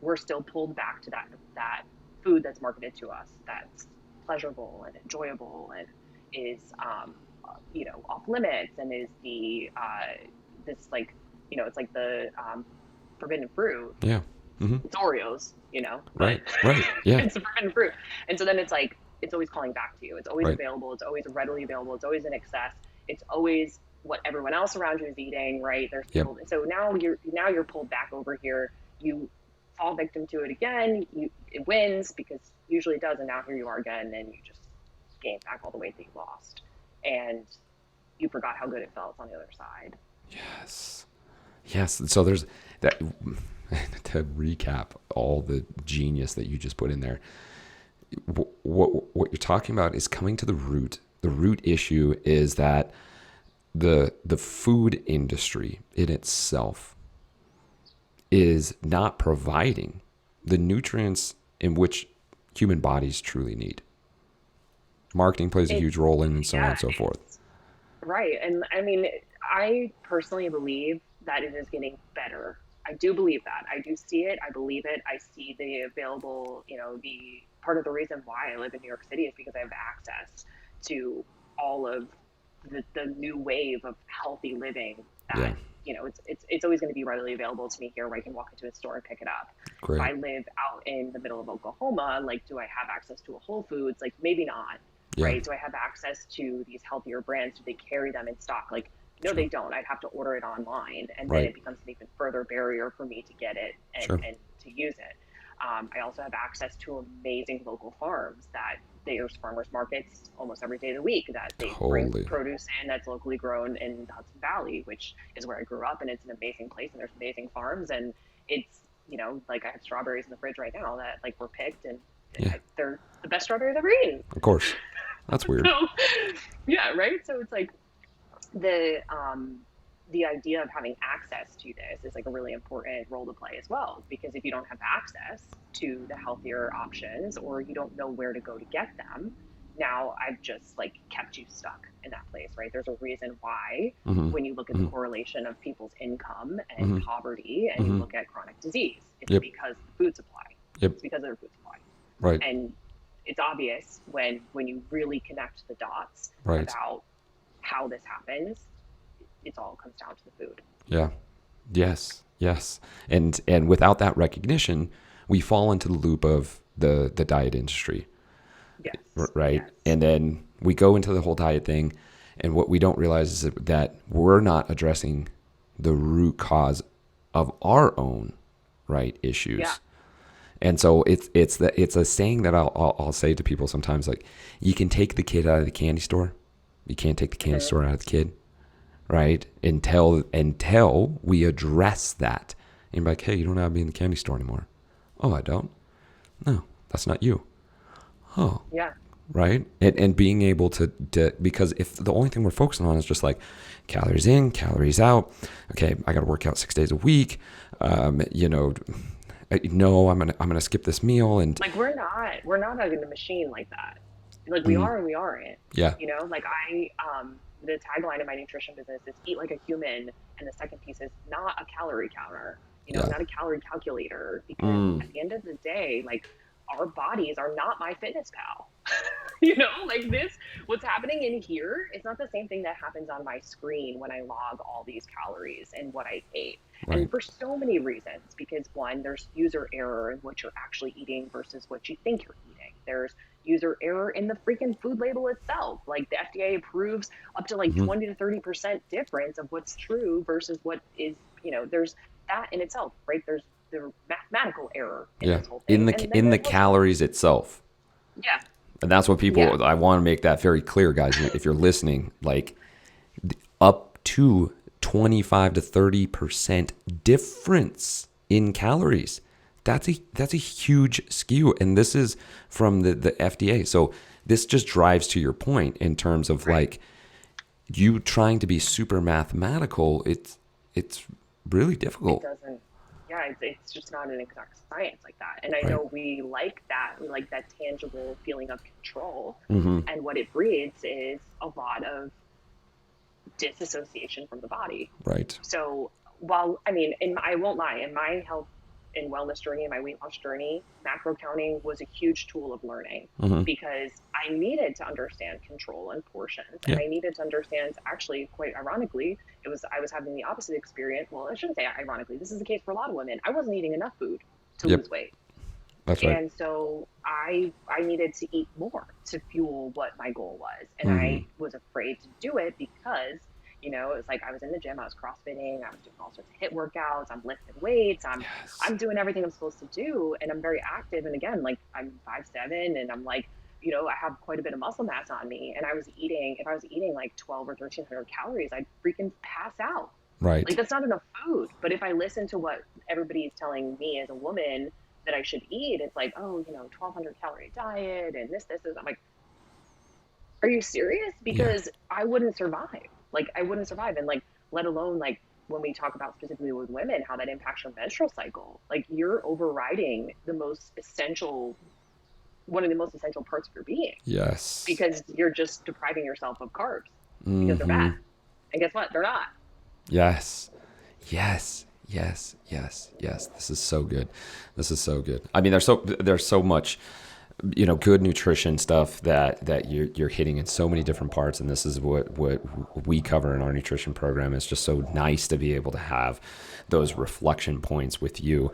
we're still pulled back to that food that's marketed to us, that's pleasurable and enjoyable and is off limits, and is the this, like, it's like the forbidden fruit. Yeah. It's Oreos, but Right. Right. Yeah. it's the forbidden fruit. And so then it's like, it's always calling back to you. It's always Right. available. It's always readily available. It's always in excess. It's always what everyone else around you is eating, right? There's Yep. people. So now you're pulled back over here. You fall victim to it again. It wins because usually it does, and now here you are again, and you just gain back all the weight that you lost, and you forgot how good it felt on the other side. Yes. Yes. So there's that. To recap all the genius that you just put in there, what you're talking about is coming to the root. The root issue is that the food industry in itself is not providing the nutrients in which human bodies truly need. Marketing plays a huge role in, and so on and so forth. Right. And I mean, I personally believe that it is getting better. I do believe that. I do see it. I believe it. I see the available, the part of the reason why I live in New York City is because I have access to all of the new wave of healthy living that, Yeah. it's always going to be readily available to me here, where I can walk into a store and pick it up. If Great. I live out in the middle of Oklahoma, like, do I have access to a Whole Foods? Like, maybe not. Yeah. Right? Do I have access to these healthier brands? Do they carry them in stock? Like, no, Sure. they don't. I'd have to order it online, and then Right. it becomes an even further barrier for me to get it and, Sure. and to use it. I also have access to amazing local farms that there's farmers markets almost every day of the week that they bring Totally. produce in that's locally grown in the Hudson Valley, which is where I grew up, and it's an amazing place, and there's amazing farms, and it's, like, I have strawberries in the fridge right now that, like, were picked, and Yeah. they're the best strawberries I've ever eaten. Of course. That's weird. So, yeah, right. So it's like the idea of having access to this is like a really important role to play as well, because if you don't have access to the healthier options, or you don't know where to go to get them, now I've just, like, kept you stuck in that place, right? There's a reason why when you look at the correlation of people's income and poverty, and you look at chronic disease, it's Yep. because of the food supply. Yep. It's because of their food supply. Right. And it's obvious when you really connect the dots Right. about how this happens. It all comes down to the food. Yeah. Yes. Yes. And without that recognition, we fall into the loop of the diet industry. Yes. Right. Yes. And then we go into the whole diet thing, and what we don't realize is that we're not addressing the root cause of our own issues. Yeah. And so it's a saying that I'll say to people sometimes, like, you can take the kid out of the candy store, You can't take the candy Mm-hmm. store out of the kid, right? Until we address that. And you're like, hey, you don't have to be in the candy store anymore. Oh, I don't? No, that's not you. Oh, Yeah. right? And being able to, because if the only thing we're focusing on is just like calories in, calories out, okay, I got to work out 6 days a week, no, I'm gonna skip this meal, and Like we're not like in a machine like that. Like we mm, are and we aren't. yeah, You know, like the tagline of my nutrition business is eat like a human, and the second piece is not a calorie counter. You know, yeah, not a calorie calculator, because mm, at the end of the day, like our bodies are not my fitness pal. You know, like this, what's happening in here is not the same thing that happens on my screen when I log all these calories and what I ate. And right, for so many reasons, because one, there's user error in what you're actually eating versus what you think you're eating. There's user error in the freaking food label itself. Like the FDA approves up to like mm-hmm, 20 to 30% difference of what's true versus what is, there's that in itself, right? There's the mathematical error in yeah, this whole in thing. the And then in the there's what's wrong. calories itself. Yeah. And that's what Yeah. people, I want to make that very clear, guys. If you're listening, like up to 25 to 30% difference in calories. That's a huge skew. And this is from the FDA. So this just drives to your point in terms of Right. like you trying to be super mathematical. It's really It difficult. doesn't, yeah, it's just not an exact science like that. And I Right. know we like that. We like that tangible feeling of control. Mm-hmm. And what it breeds is a lot of disassociation from the body. Right. So while, I mean, I won't lie, in my health and wellness journey, in my weight loss journey, macro counting was a huge tool of learning, Mm-hmm. because I needed to understand control and portions, and Yeah. I needed to understand, actually, quite ironically, I was having the opposite experience. Well, I shouldn't say ironically. This is the case for a lot of women. I wasn't eating enough food to Yep. lose weight. That's right. And so I needed to eat more to fuel what my goal was. And Mm-hmm. I was afraid to do it because, it was like I was in the gym, I was crossfitting, I was doing all sorts of HIIT workouts, I'm lifting weights, I'm Yes. I'm doing everything I'm supposed to do, and I'm very active. And again, like I'm 5'7", and I'm like, I have quite a bit of muscle mass on me. And if I was eating like 12 or 1300 calories, I'd freaking pass out. Like Right. that's not enough food. But if I listen to what everybody is telling me as a woman that I should eat, it's like, oh, 1200 calorie diet and this. I'm like, are you serious? Yeah. Because I wouldn't survive. Like I wouldn't survive. And like, let alone like when we talk about specifically with women, how that impacts your menstrual cycle, like you're overriding one of the most essential parts of your being, Yes. because you're just depriving yourself of carbs because they're bad. Mm-hmm. And guess what? They're not. Yes. Yes. Yes. Yes. Yes. This is so good. This is so good. I mean, there's so much, good nutrition stuff that you're hitting in so many different parts, and this is what we cover in our nutrition program. It's just so nice to be able to have those reflection points with you.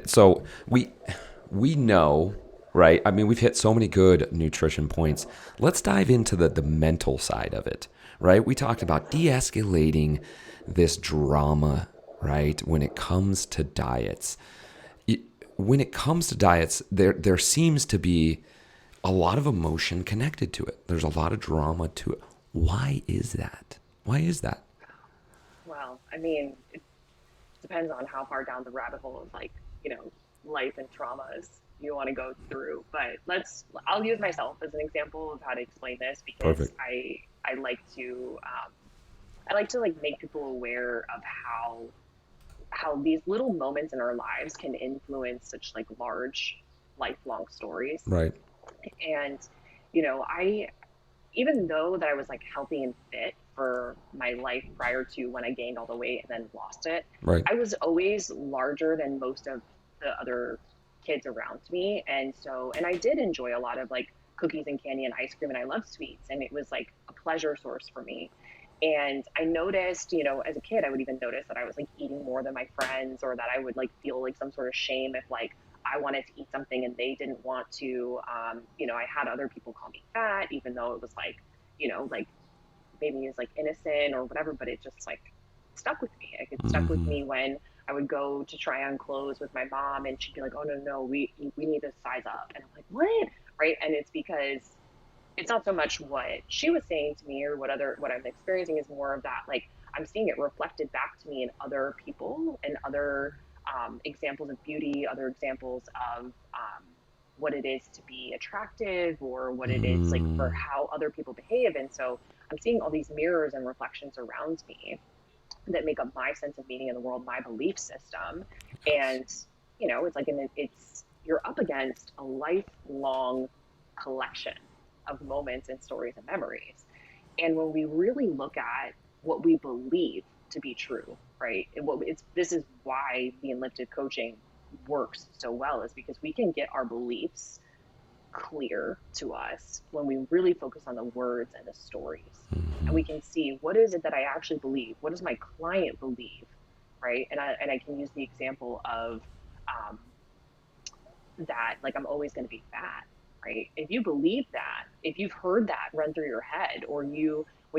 So we know, right? I mean, we've hit so many good nutrition points. Let's dive into the mental side of it, right? We talked about de-escalating this drama, right? When it comes to diets, there seems to be a lot of emotion connected to it. There's a lot of drama to it. Why is that? Why is that? Well, I mean, it depends on how far down the rabbit hole of like, life and traumas you want to go through. But I'll use myself as an example of how to explain this, because Perfect. I like to like make people aware of how these little moments in our lives can influence such like large lifelong stories. Right. And, I even though that I was like healthy and fit for my life prior to when I gained all the weight and then lost it, Right. I was always larger than most of the other kids around me. And I did enjoy a lot of like cookies and candy and ice cream, and I loved sweets, and it was like a pleasure source for me. And I noticed, as a kid, I would even notice that I was like eating more than my friends, or that I would like feel like some sort of shame if like I wanted to eat something and they didn't want to. I had other people call me fat, even though it was like maybe it's like innocent or whatever, but it just like stuck with me. Like, it stuck with Mm-hmm. me when I would go to try on clothes with my mom, and she'd be like, "Oh no, no, we need to size up," and I'm like, "What?" Right? And it's because it's not so much what she was saying to me or what I'm experiencing is more of that, like, I'm seeing it reflected back to me in other people and other examples of beauty, other examples of what it is to be attractive or what it is like for Mm, how other people behave. And so I'm seeing all these mirrors and reflections around me that make up my sense of meaning in the world, my belief system. yes. And, it's like, you're up against a lifelong collection of moments and stories and memories. And when we really look at what we believe to be true, right? This is why the Lifted coaching works so well, is because we can get our beliefs clear to us when we really focus on the words and the stories. And Hmm. we can see, what is it that I actually believe? What does my client believe? Right. And I can use the example of um, that, like, I'm always going to be fat. Right. If you believe that, if you've heard that run through your head, or when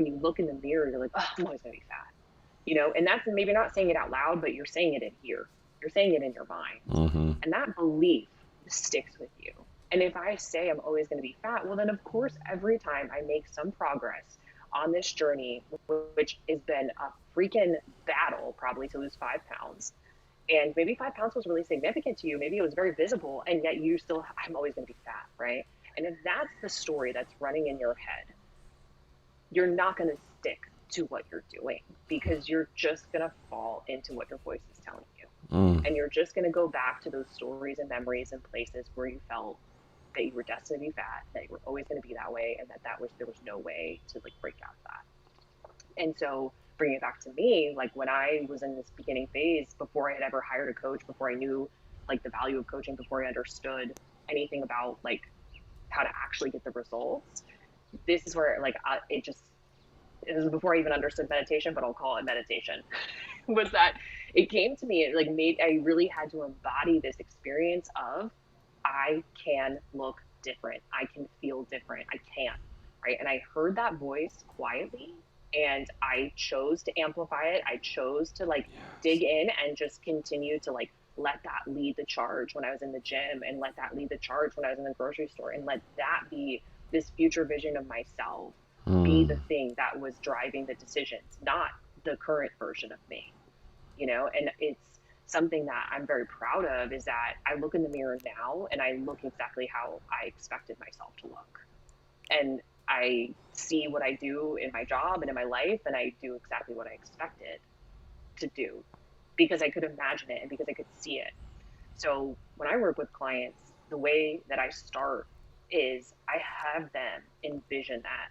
you look in the mirror, you're like, oh, I'm always going to be fat. And that's maybe not saying it out loud, but you're saying it in here. You're saying it in your mind. Hmm. And that belief sticks with you. And if I say I'm always going to be fat, well, then of course, every time I make some progress on this journey, which has been a freaking battle probably to lose 5 pounds, and maybe 5 pounds was really significant to you, maybe it was very visible, and yet you still, I'm always going to be fat, right? And if that's the story that's running in your head, you're not going to stick to what you're doing, because you're just going to fall into what your voice is telling you. Mm. And you're just going to go back to those stories and memories and places where you felt that you were destined to be fat, that you were always going to be that way, and there was no way to like break out of that. And so bringing it back to me, like when I was in this beginning phase, before I had ever hired a coach, before I knew like the value of coaching, before I understood anything about like how to actually get the results, this is where like it was before I even understood meditation, but I'll call it meditation. Was that it came to me, it like made I really had to embody this experience of, I can look different, I can feel different, I can, right? And I heard that voice quietly, and I chose to amplify it. I chose to like dig Yes. in and just continue to like let that lead the charge when I was in the gym, and let that lead the charge when I was in the grocery store, and let that be this future vision of myself, be Mm. the thing that was driving the decisions, not the current version of me. And it's something that I'm very proud of, is that I look in the mirror now and I look exactly how I expected myself to look. And I see what I do in my job and in my life, and I do exactly what I expected to do, because I could imagine it and because I could see it. So when I work with clients, the way that I start is I have them envision that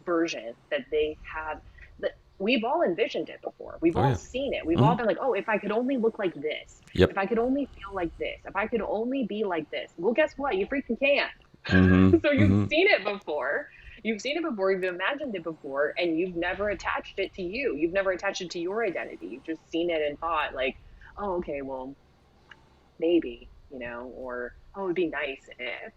version that they have, that we've all envisioned it before. We've Oh all yeah. seen it. We've Hmm. all been like, oh, if I could only look like this, if Yep. I could only feel like this, if I could only be like this. Well, guess what? You freaking can't. Hmm. So you've Hmm. seen it before. You've seen it before, you've imagined it before, and you've never attached it to you. You've never attached it to your identity. You've just seen it and thought, like, oh, okay, well, maybe, or oh, it'd be nice if.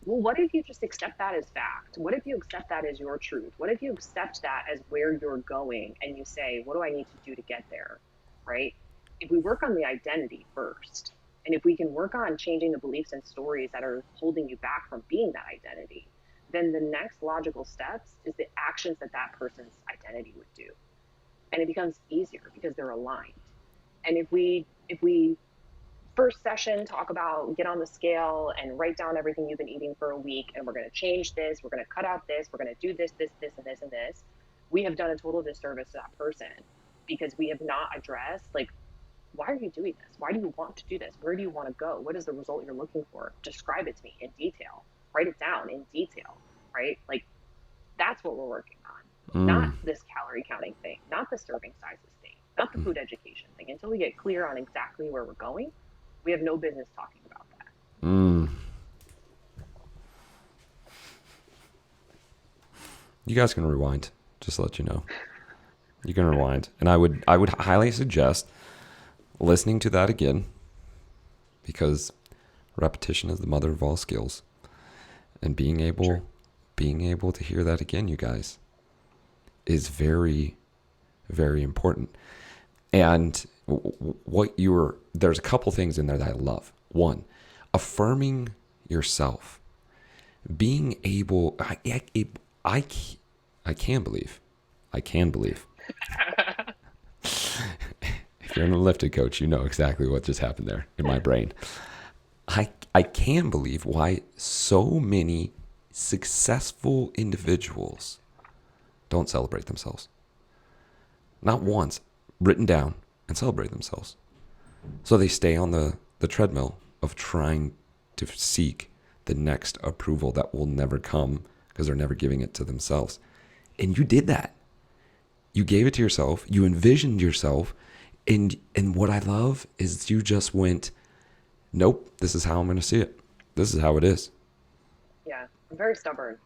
Well, what if you just accept that as fact? What if you accept that as your truth? What if you accept that as where you're going, and you say, what do I need to do to get there? Right? If we work on the identity first, and if we can work on changing the beliefs and stories that are holding you back from being that identity, then the next logical steps is the actions that that person's identity would do. And it becomes easier because they're aligned. And if we first session talk about get on the scale and write down everything you've been eating for a week, and we're going to change this, we're going to cut out this, we're going to do this and this and this, we have done a total disservice to that person, because we have not addressed, like, why are you doing this? Why do you want to do this? Where do you want to go? What is the result you're looking for? Describe it to me in detail. Write it down in detail, right? Like, that's what we're working on, not Mm. this calorie counting thing, not the serving sizes thing, not the food education thing. Until we get clear on exactly where we're going, we have no business talking about that. Mm. You guys can rewind. Just to let you know. You can rewind, and I would highly suggest listening to that again, because repetition is the mother of all skills, and True. being able to hear that again, you guys, is very, very important. And there's a couple things in there that I love. One, affirming yourself. being able, I, I can believe, I can believe. If you're an lifted coach, you know exactly what just happened there in my brain. I can believe why so many successful individuals don't celebrate themselves. Not once, written down and celebrate themselves. So they stay on the treadmill of trying to seek the next approval that will never come because they're never giving it to themselves. And you did that. You gave it to yourself. You envisioned yourself. And what I love is you just went, nope, this is how I'm going to see it. This is how it is. Yeah, I'm very stubborn.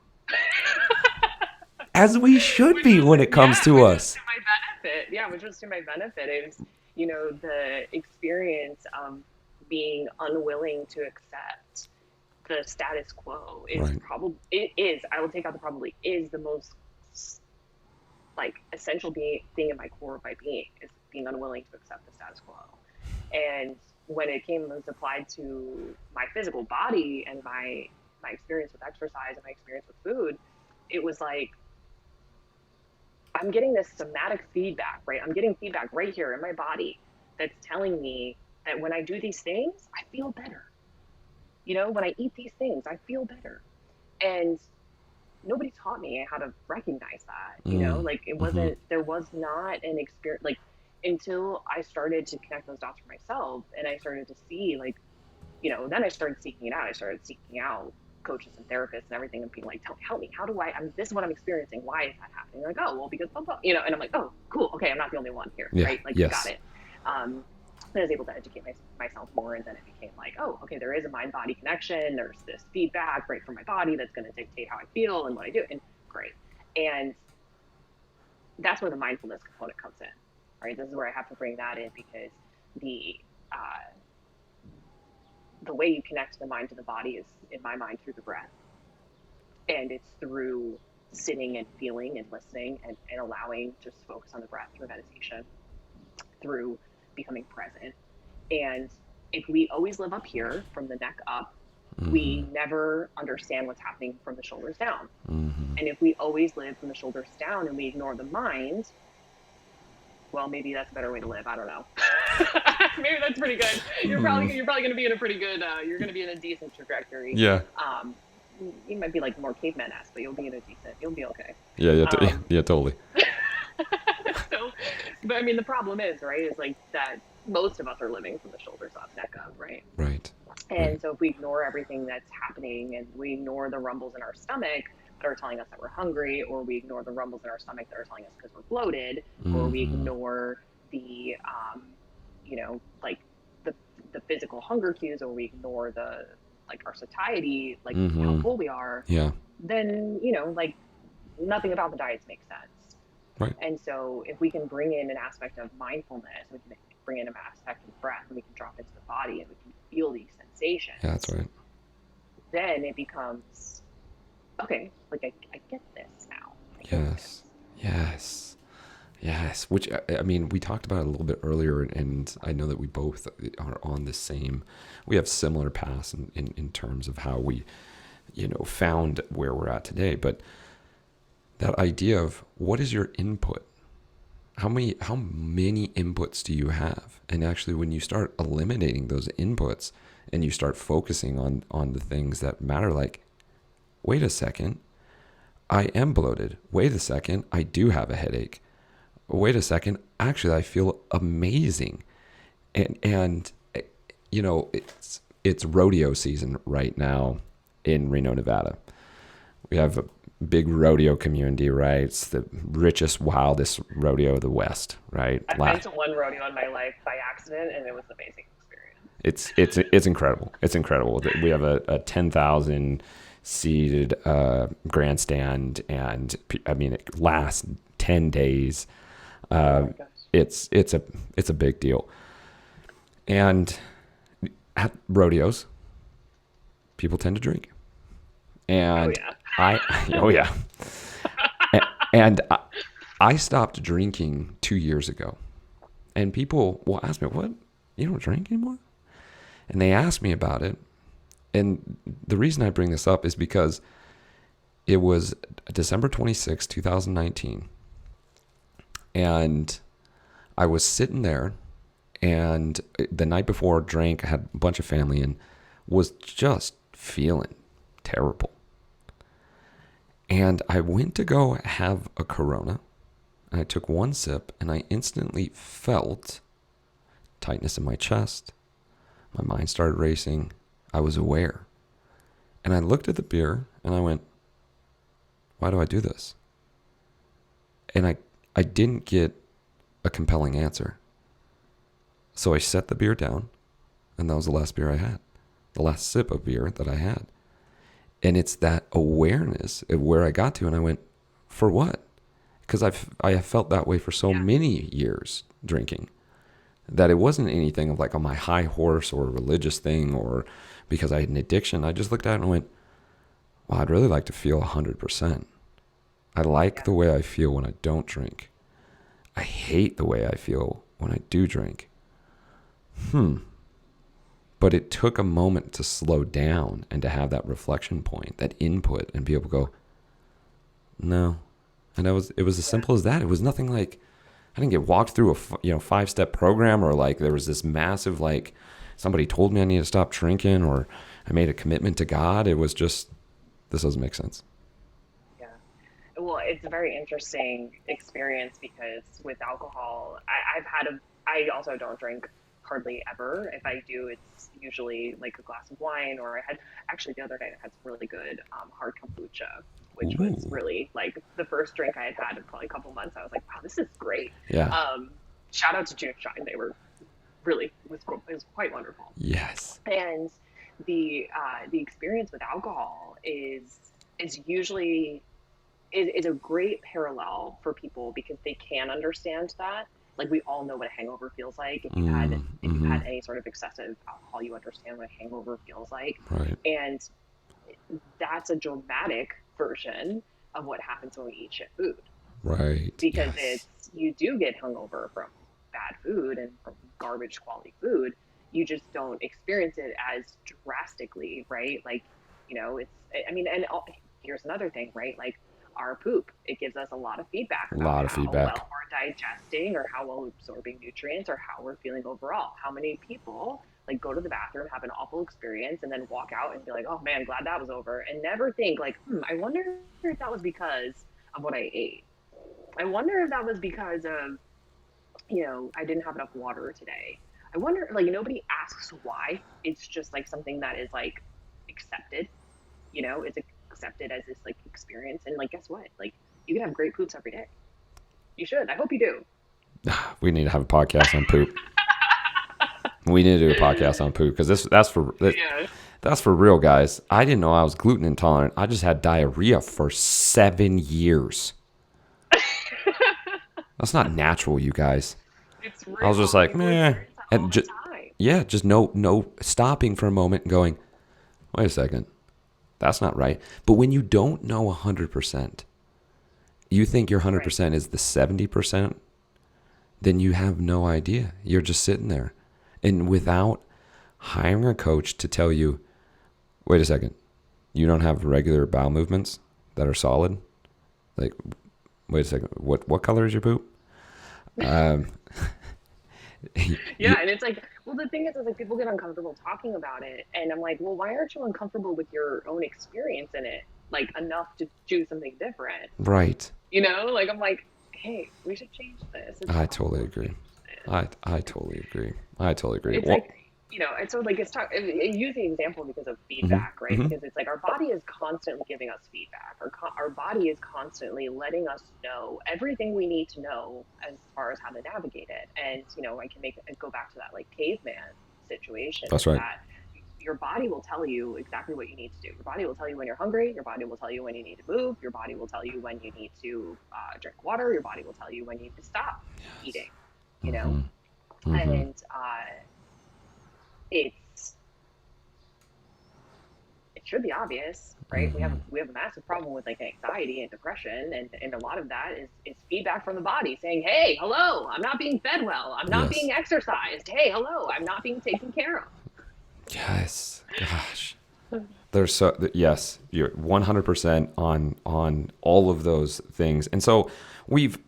As we should be when it comes to us. To my benefit. Yeah, which was to my benefit. It was, the experience of being unwilling to accept the status quo is Right. I will take out the probably, is the most like essential thing in my core of my being, is being unwilling to accept the status quo. And when it was applied to my physical body and my experience with exercise and my experience with food, it was like, I'm getting this somatic feedback, right? I'm getting feedback right here in my body that's telling me that when I do these things, I feel better. When I eat these things, I feel better. And nobody taught me how to recognize that, like it wasn't, there was not an experience, like until I started to connect those dots for myself and I started to see, like, then I started seeking it out. I started seeking out coaches and therapists and everything and being like, help me. How do this is what I'm experiencing. Why is that happening? They're like, oh, well, because, blah, blah, and I'm like, oh, cool. Okay. I'm not the only one here. Yeah. Right. Like, yes. got it. I was able to educate myself more. And then it became like, oh, okay, there is a mind body connection. There's this feedback right from my body that's going to dictate how I feel and what I do. And great. And that's where the mindfulness component comes in, right? This is where I have to bring that in, because the way you connect the mind to the body is, in my mind, through the breath. And it's through sitting and feeling and listening and allowing just focus on the breath through meditation, through becoming present. And if we always live up here from the neck up, we never understand what's happening from the shoulders down. And if we always live from the shoulders down and we ignore the mind, well, maybe that's a better way to live. I don't know. Maybe that's pretty good. You're probably going to be in a pretty good, you're going to be in a decent trajectory. Yeah. You might be like more caveman-esque, but you'll be okay. Yeah, totally. So, but I mean, the problem is, right, is like that most of us are living from the shoulders up, neck up, right? Right. And so if we ignore everything that's happening and we ignore the rumbles in our stomach that are telling us that we're hungry, or we ignore the rumbles in our stomach that are telling us because we're bloated, or we ignore the, like the physical hunger cues, or we ignore the, like our satiety, like how full we are, then, like nothing about the diets makes sense. Right. And so if we can bring in an aspect of mindfulness, we can bring in an aspect of breath, and we can drop into the body and we can feel these sensations. Yeah, that's right. Then it becomes, okay, like I get this now. Yes. Which, I mean, we talked about it a little bit earlier, and I know that we both are on the same, we have similar paths in terms of how we, found where we're at today. But that idea of what is your input? How many inputs do you have? And actually, when you start eliminating those inputs and you start focusing on the things that matter, like, wait a second, I am bloated. Wait a second, I do have a headache. Wait a second, actually, I feel amazing. And it's rodeo season right now in Reno, Nevada. We have a big rodeo community, right? It's the richest, wildest rodeo of the West, right? I've been to one rodeo in my life by accident, and it was an amazing experience. It's incredible. It's incredible. We have a 10,000 seated grandstand, and I mean, it lasts 10 days. It's a big deal. And at rodeos, people tend to drink. And and I stopped drinking 2 years ago. And people will ask me, what? You don't drink anymore? And they ask me about it. And the reason I bring this up is because it was December 26, 2019. And I was sitting there, and the night before, drank, I had a bunch of family, and was just feeling terrible. And I went to go have a Corona, and I took one sip, and I instantly felt tightness in my chest. My mind started racing. I was aware. And I looked at the beer, and I went, why do I do this? And I didn't get a compelling answer. So I set the beer down, and that was the last beer I had, the last sip of beer that I had. And it's that awareness of where I got to, and I went, for what? Because I have felt that way for so many years drinking, that it wasn't anything of like on my high horse or a religious thing or because I had an addiction. I just looked at it and went, well, I'd really like to feel 100%. I like the way I feel when I don't drink. I hate the way I feel when I do drink. But it took a moment to slow down and to have that reflection point, that input, and be able to go, no. And it was as simple as that. It was nothing like, I didn't get walked through a 5-step program, or like there was this massive, like somebody told me I need to stop drinking, or I made a commitment to God. It was just, this doesn't make sense. Yeah. Well, it's a very interesting experience because with alcohol, I also don't drink hardly ever. If I do, it's usually like a glass of wine, or I had, actually the other night I had some really good hard kombucha, which was Ooh. really like the first drink I had had in probably a couple months. I was like, wow, this is great. Yeah. Shout out to June Shine. They were really, it was quite wonderful. Yes. And the experience with alcohol is usually is a great parallel for people because they can understand that. Like we all know what a hangover feels like. If you've had any sort of excessive alcohol, you understand what a hangover feels like. Right. And that's a dramatic version of what happens when we eat shit food. Right. Because Yes. you do get hungover from bad food and from garbage quality food. You just don't experience it as drastically, right? Like, I mean, and here's another thing, right? Like our poop, it gives us a lot of feedback A about lot of how well feedback. we're digesting or how well we're absorbing nutrients or how we're feeling overall. How many people like go to the bathroom, have an awful experience, and then walk out and be like, oh man, glad that was over, and never think like, I wonder if that was because of what I ate. I wonder if that was because of, I didn't have enough water today. I wonder, like, nobody asks why. It's just like something that is like accepted, it's accepted as this like experience. And like, guess what? Like, you can have great poops every day. You should. I hope you do. We need to have a podcast on poop. We need to do a podcast on poop because that's for real, guys. I didn't know I was gluten intolerant. I just had diarrhea for 7 years. That's not natural, you guys. It's real. I was just like, meh. And just time. yeah, just no stopping for a moment and going, wait a second, that's not right. But when you don't know 100%, you think your 100% is the 70%, then you have no idea. You're just sitting there. And without hiring a coach to tell you, wait a second, you don't have regular bowel movements that are solid? Like, wait a second, what color is your poop? Yeah, and it's like, well, the thing is like people get uncomfortable talking about it, and I'm like, well, why aren't you uncomfortable with your own experience in it, like enough to choose something different? Right. Like I'm like, hey, we should change this. I totally agree. I totally agree. I totally agree. It's like, it's sort of like I use the example because of feedback, right? Because it's like our body is constantly giving us feedback. Our body is constantly letting us know everything we need to know as far as how to navigate it. And I can go back to that like caveman situation. That's right. That your body will tell you exactly what you need to do. Your body will tell you when you're hungry. Your body will tell you when you need to move. Your body will tell you when you need to drink water. Your body will tell you when you need to stop eating. And it should be obvious, right? We have a massive problem with like anxiety and depression, and a lot of that is feedback from the body saying, hey, hello, I'm not being fed well, I'm not being exercised, hey, hello, I'm not being taken care of. Yes. Gosh. There's so yes, you're 100% on all of those things. And so we've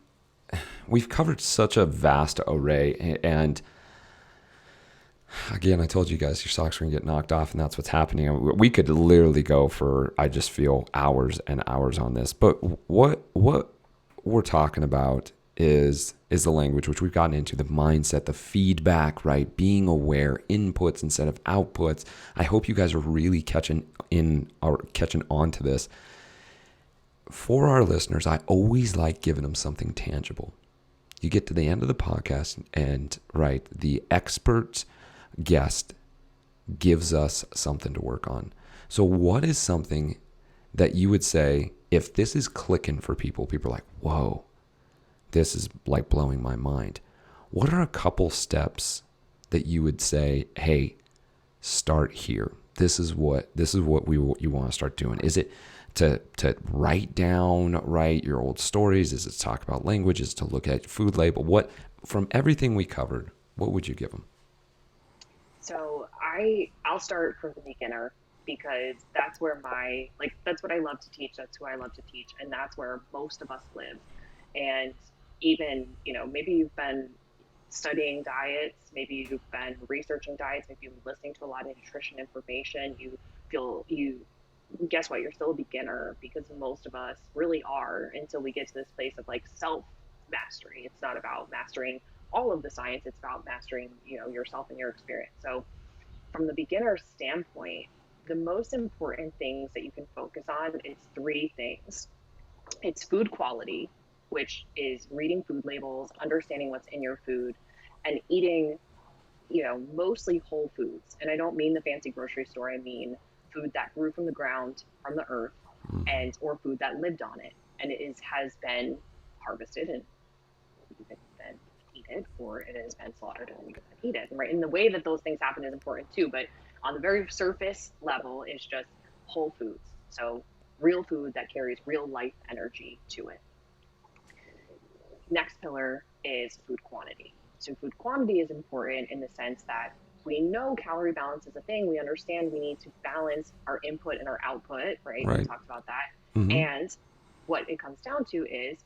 we've covered such a vast array. And again, I told you guys your socks are gonna get knocked off, and that's what's happening. We could literally go for, I just feel, hours and hours on this. But what we're talking about is the language, which we've gotten into, the mindset, the feedback, right? Being aware, inputs instead of outputs. I hope you guys are really catching on to this. For our listeners, I always like giving them something tangible. You get to the end of the podcast, and right, the expert guest gives us something to work on. So what is something that you would say, if this is clicking for people, people are like, whoa, this is like blowing my mind. What are a couple steps that you would say, hey, start here? This is what you want to start doing. Is it to write down, your old stories? Is it to talk about language? Is it to look at food label? What, from everything we covered, what would you give them? So I'll start from the beginner, because that's where that's what I love to teach. That's who I love to teach, and that's where most of us live. And even, maybe you've been studying diets, maybe you've been researching diets, maybe you've been listening to a lot of nutrition information, you guess what, you're still a beginner, because most of us really are, until we get to this place of like self mastery. It's not about mastering all of the science, it's about mastering, yourself and your experience. So from the beginner standpoint, the most important things that you can focus on is three things. It's food quality, which is reading food labels, understanding what's in your food, and eating, mostly whole foods. And I don't mean the fancy grocery store. I mean food that grew from the ground, from the earth, and or food that lived on it, and has been harvested and even been eaten, or it has been slaughtered and even been eaten. Right, and the way that those things happen is important too. But on the very surface level, it's just whole foods. So real food that carries real life energy to it. Next pillar is food quantity. So food quantity is important in the sense that we know calorie balance is a thing. We understand we need to balance our input and our output, right? We Right. talked about that. Mm-hmm. And what it comes down to is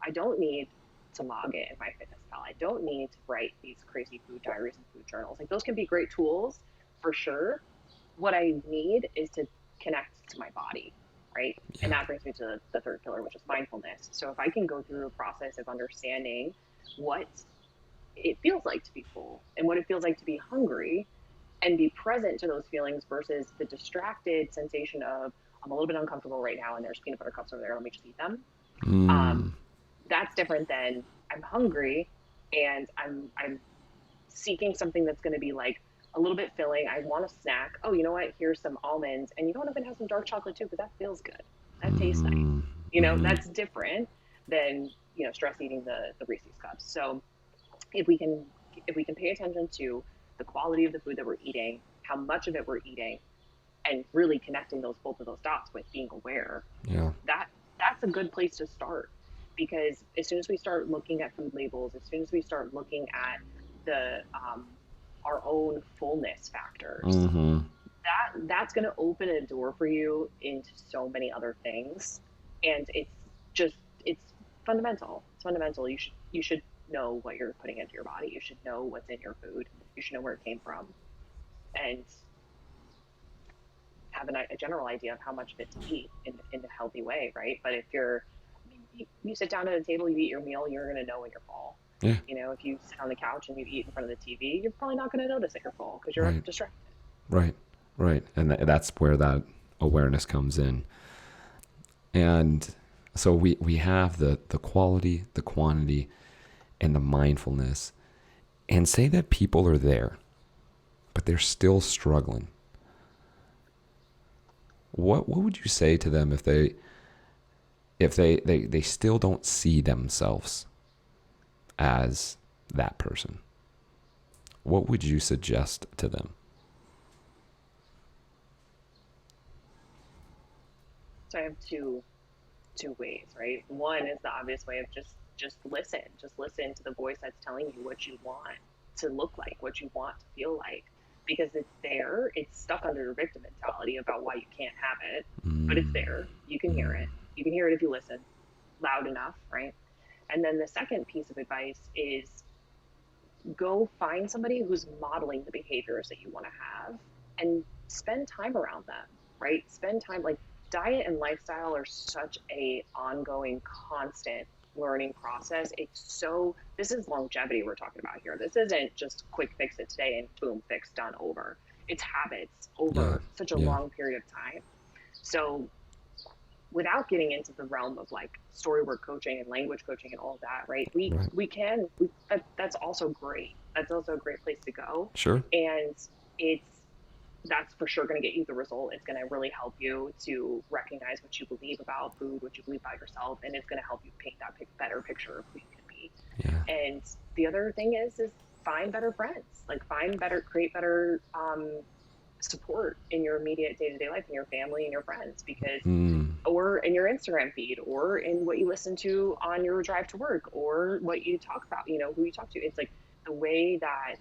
I don't need to log it in MyFitnessPal. I don't need to write these crazy food diaries and food journals. Like, those can be great tools for sure. What I need is to connect to my body, right? And Yeah. that brings me to the third pillar, which is mindfulness. So if I can go through a process of understanding what it feels like to be full and what it feels like to be hungry, and be present to those feelings versus the distracted sensation of, I'm a little bit uncomfortable right now and there's peanut butter cups over there, let me just eat them. Um, Mm. that's different than I'm hungry and I'm seeking something that's going to be like a little bit filling. I want a snack. Oh, you know what? Here's some almonds, and you don't even have some dark chocolate too, because that feels good. That tastes nice. Mm. Mm-hmm. That's different than stress eating the Reese's cups. So if we can if we can pay attention to the quality of the food that we're eating, how much of it we're eating, and really connecting both of those dots with being aware, Yeah. that that's a good place to start. Because as soon as we start looking at food labels, as soon as we start looking at the our own fullness factors, Mm-hmm. that's going to open a door for you into so many other things. And just it's fundamental. You should know what you're putting into your body. You should know what's in your food. You should know where it came from, and have a general idea of how much of it to eat in a healthy way, right? But if you sit down at a table, you eat your meal, you're going to know when you're full. Yeah. If you sit on the couch and you eat in front of the TV, you're probably not going to notice that you're full because you're Right. distracted. Right. Right. And that's where that awareness comes in. And so we have the quality, the quantity, and the mindfulness. And say that people are there, but they're still struggling. What would you say to them if they still don't see themselves as that person? What would you suggest to them? So I have two ways, right? One is the obvious way of just listen to the voice that's telling you what you want to look like, what you want to feel like. because it's there. It's stuck under a victim mentality about why you can't have it, but it's Mm, there. You can hear mm, it. You can hear it if you listen loud enough, right? And then the second piece of advice is go find somebody who's modeling the behaviors that you want to have and spend time around them, right? Spend time, like, diet and lifestyle are such a ongoing, constant learning process. It's so, this is longevity we're talking about here. This isn't just quick fix it today and boom, fix, done, over. It's habits yeah, over such a yeah, long period of time. So without getting into the realm of like storywork coaching and language coaching and all of that, right? right. That's also great. That's also a great place to go, Sure. and it's that's for sure going to get you the result. It's going to really help you to recognize what you believe about food, what you believe about yourself, and it's going to help you paint that better picture of who you can be. Yeah. And the other thing is find better friends, like find better, create better support in your immediate day to day life, in your family and your friends, because Mm, or in your Instagram feed, or in what you listen to on your drive to work, or what you talk about, who you talk to. It's like the way that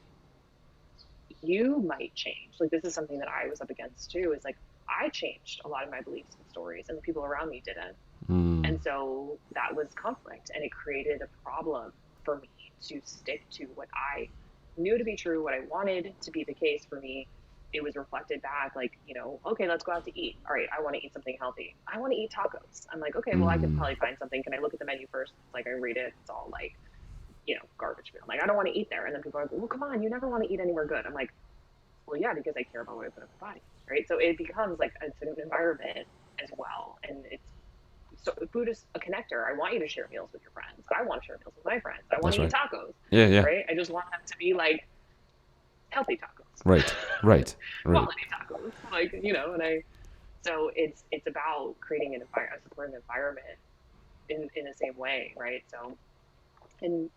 you might change. Like, this is something that I was up against too, is like I changed a lot of my beliefs and stories, and the people around me didn't. mm, And so that was conflict, and it created a problem for me to stick to what I knew to be true, what I wanted to be the case for me. It was reflected back, like, okay, let's go out to eat. All right, I want to eat something healthy. I want to eat tacos. I'm like, okay, well, I could mm, probably find something. Can I look at the menu first? It's like I read it. It's all like, garbage food. I'm like, I don't want to eat there. And then people are like, well, come on, you never want to eat anywhere good. I'm like, well, yeah, because I care about what I put in my body, right? So it becomes like it's an environment as well, and it's so food is a connector. I want you to share meals with your friends. I want to share meals with my friends. I want that's to eat right. tacos, Yeah, yeah. right? I just want them to be like healthy tacos, Right, right, right. quality tacos, like, and so it's about creating a supportive environment in the same way, right? So, and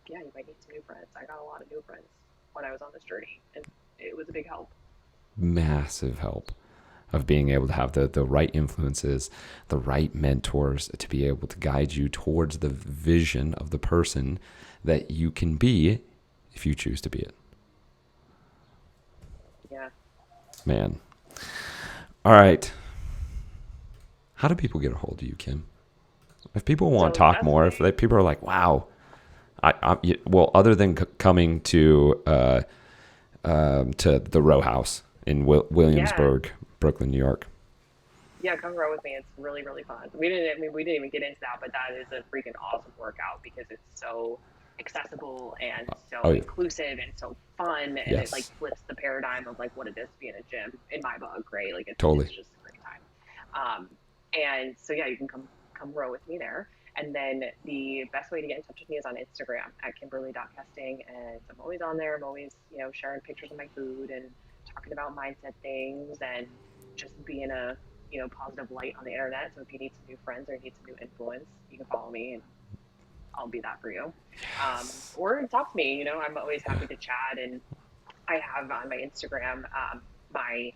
yeah, you might need some new friends. I got a lot of new friends when I was on this journey, and it was a big help. Massive help of being able to have the right influences, the right mentors to be able to guide you towards the vision of the person that you can be if you choose to be it. Yeah. Man. All right. How do people get a hold of you, Kim? If people want to So the talk best more, way, if people are like, wow, well, other than coming to the row house in yeah, Williamsburg, Brooklyn, New York. yeah, come grow with me. It's really, really fun. We didn't even get into that, but that is a freaking awesome workout because it's so accessible and Oh, so yeah. inclusive and so fun, and it like Yes, flips the paradigm of like what it is to be in a gym in my book, right? Like it's totally. just a great time. And so yeah, you can come row with me there. And then the best way to get in touch with me is on Instagram at Kimberly.Kesting. And I'm always on there. I'm always, sharing pictures of my food and talking about mindset things and just being a, positive light on the internet. So if you need some new friends or you need some new influence, you can follow me and I'll be that for you. Yes. Or talk to me, I'm always Yeah. happy to chat. And I have on my Instagram, my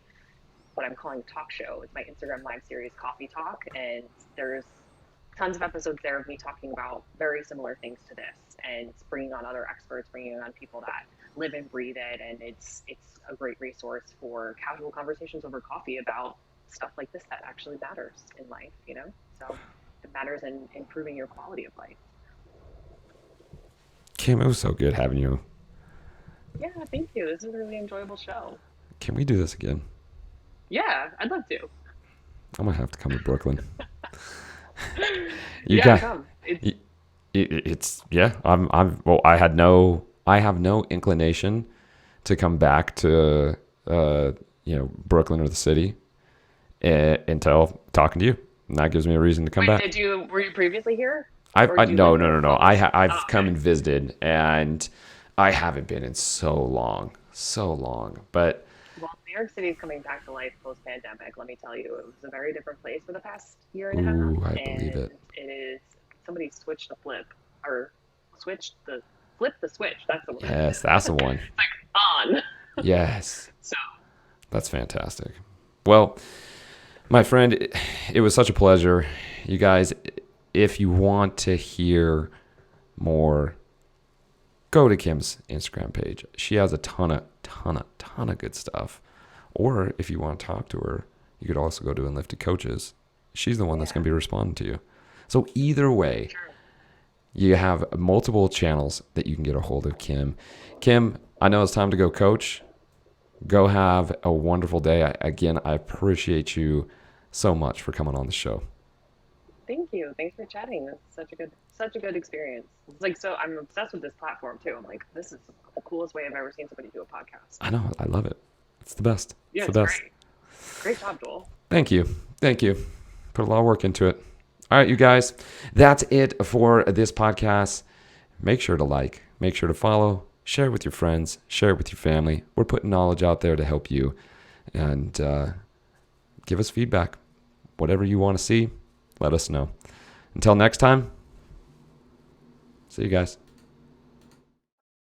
what I'm calling talk show. It's my Instagram live series, Coffee Talk, and there's tons of episodes there of me talking about very similar things to this, and bringing on other experts, bringing on people that live and breathe it, and it's a great resource for casual conversations over coffee about stuff like this that actually matters in life. So it matters in improving your quality of life. Kim, it was so good having you. Yeah, thank you. This is a really enjoyable show. Can we do this again? Yeah, I'd love to. I'm gonna have to come to Brooklyn. You Yeah, got come. It's it's yeah. Well. I have no inclination to come back to Brooklyn or the city until talking to you, and that gives me a reason to come Wait, back. were you previously here? Or I do you live no no here? no no. Oh, okay. I've Oh, come okay. and visited, and I haven't been in so long. But Well, New York City is coming back to life post pandemic. Let me tell you, it was a very different place for the past year and a half, ooh, I believe and it. it is somebody switched the flip or flip the switch. That's the word. Yes, that's the one. It's like on. Yes, So that's fantastic. Well, my friend, it was such a pleasure. You guys, if you want to hear more, go to Kim's Instagram page. She has a ton of good stuff. Or if you want to talk to her, you could also go to Unlifted Coaches. She's the one that's going to be responding to you. So either way, you have multiple channels that you can get a hold of Kim. Kim, I know it's time to go coach. Go have a wonderful day. I appreciate you so much for coming on the show. Thank you. Thanks for chatting. That's such a good experience. It's like, so I'm obsessed with this platform too. I'm like, this is the coolest way I've ever seen somebody do a podcast. I know. I love it. It's the best. Yeah, it's the best. great. Great job, Joel. Thank you. Put a lot of work into it. All right, you guys, that's it for this podcast. Make sure to like, make sure to follow, share it with your friends, share it with your family. We're putting knowledge out there to help you, and give us feedback. Whatever you want to see, let us know. Until next time, see you guys.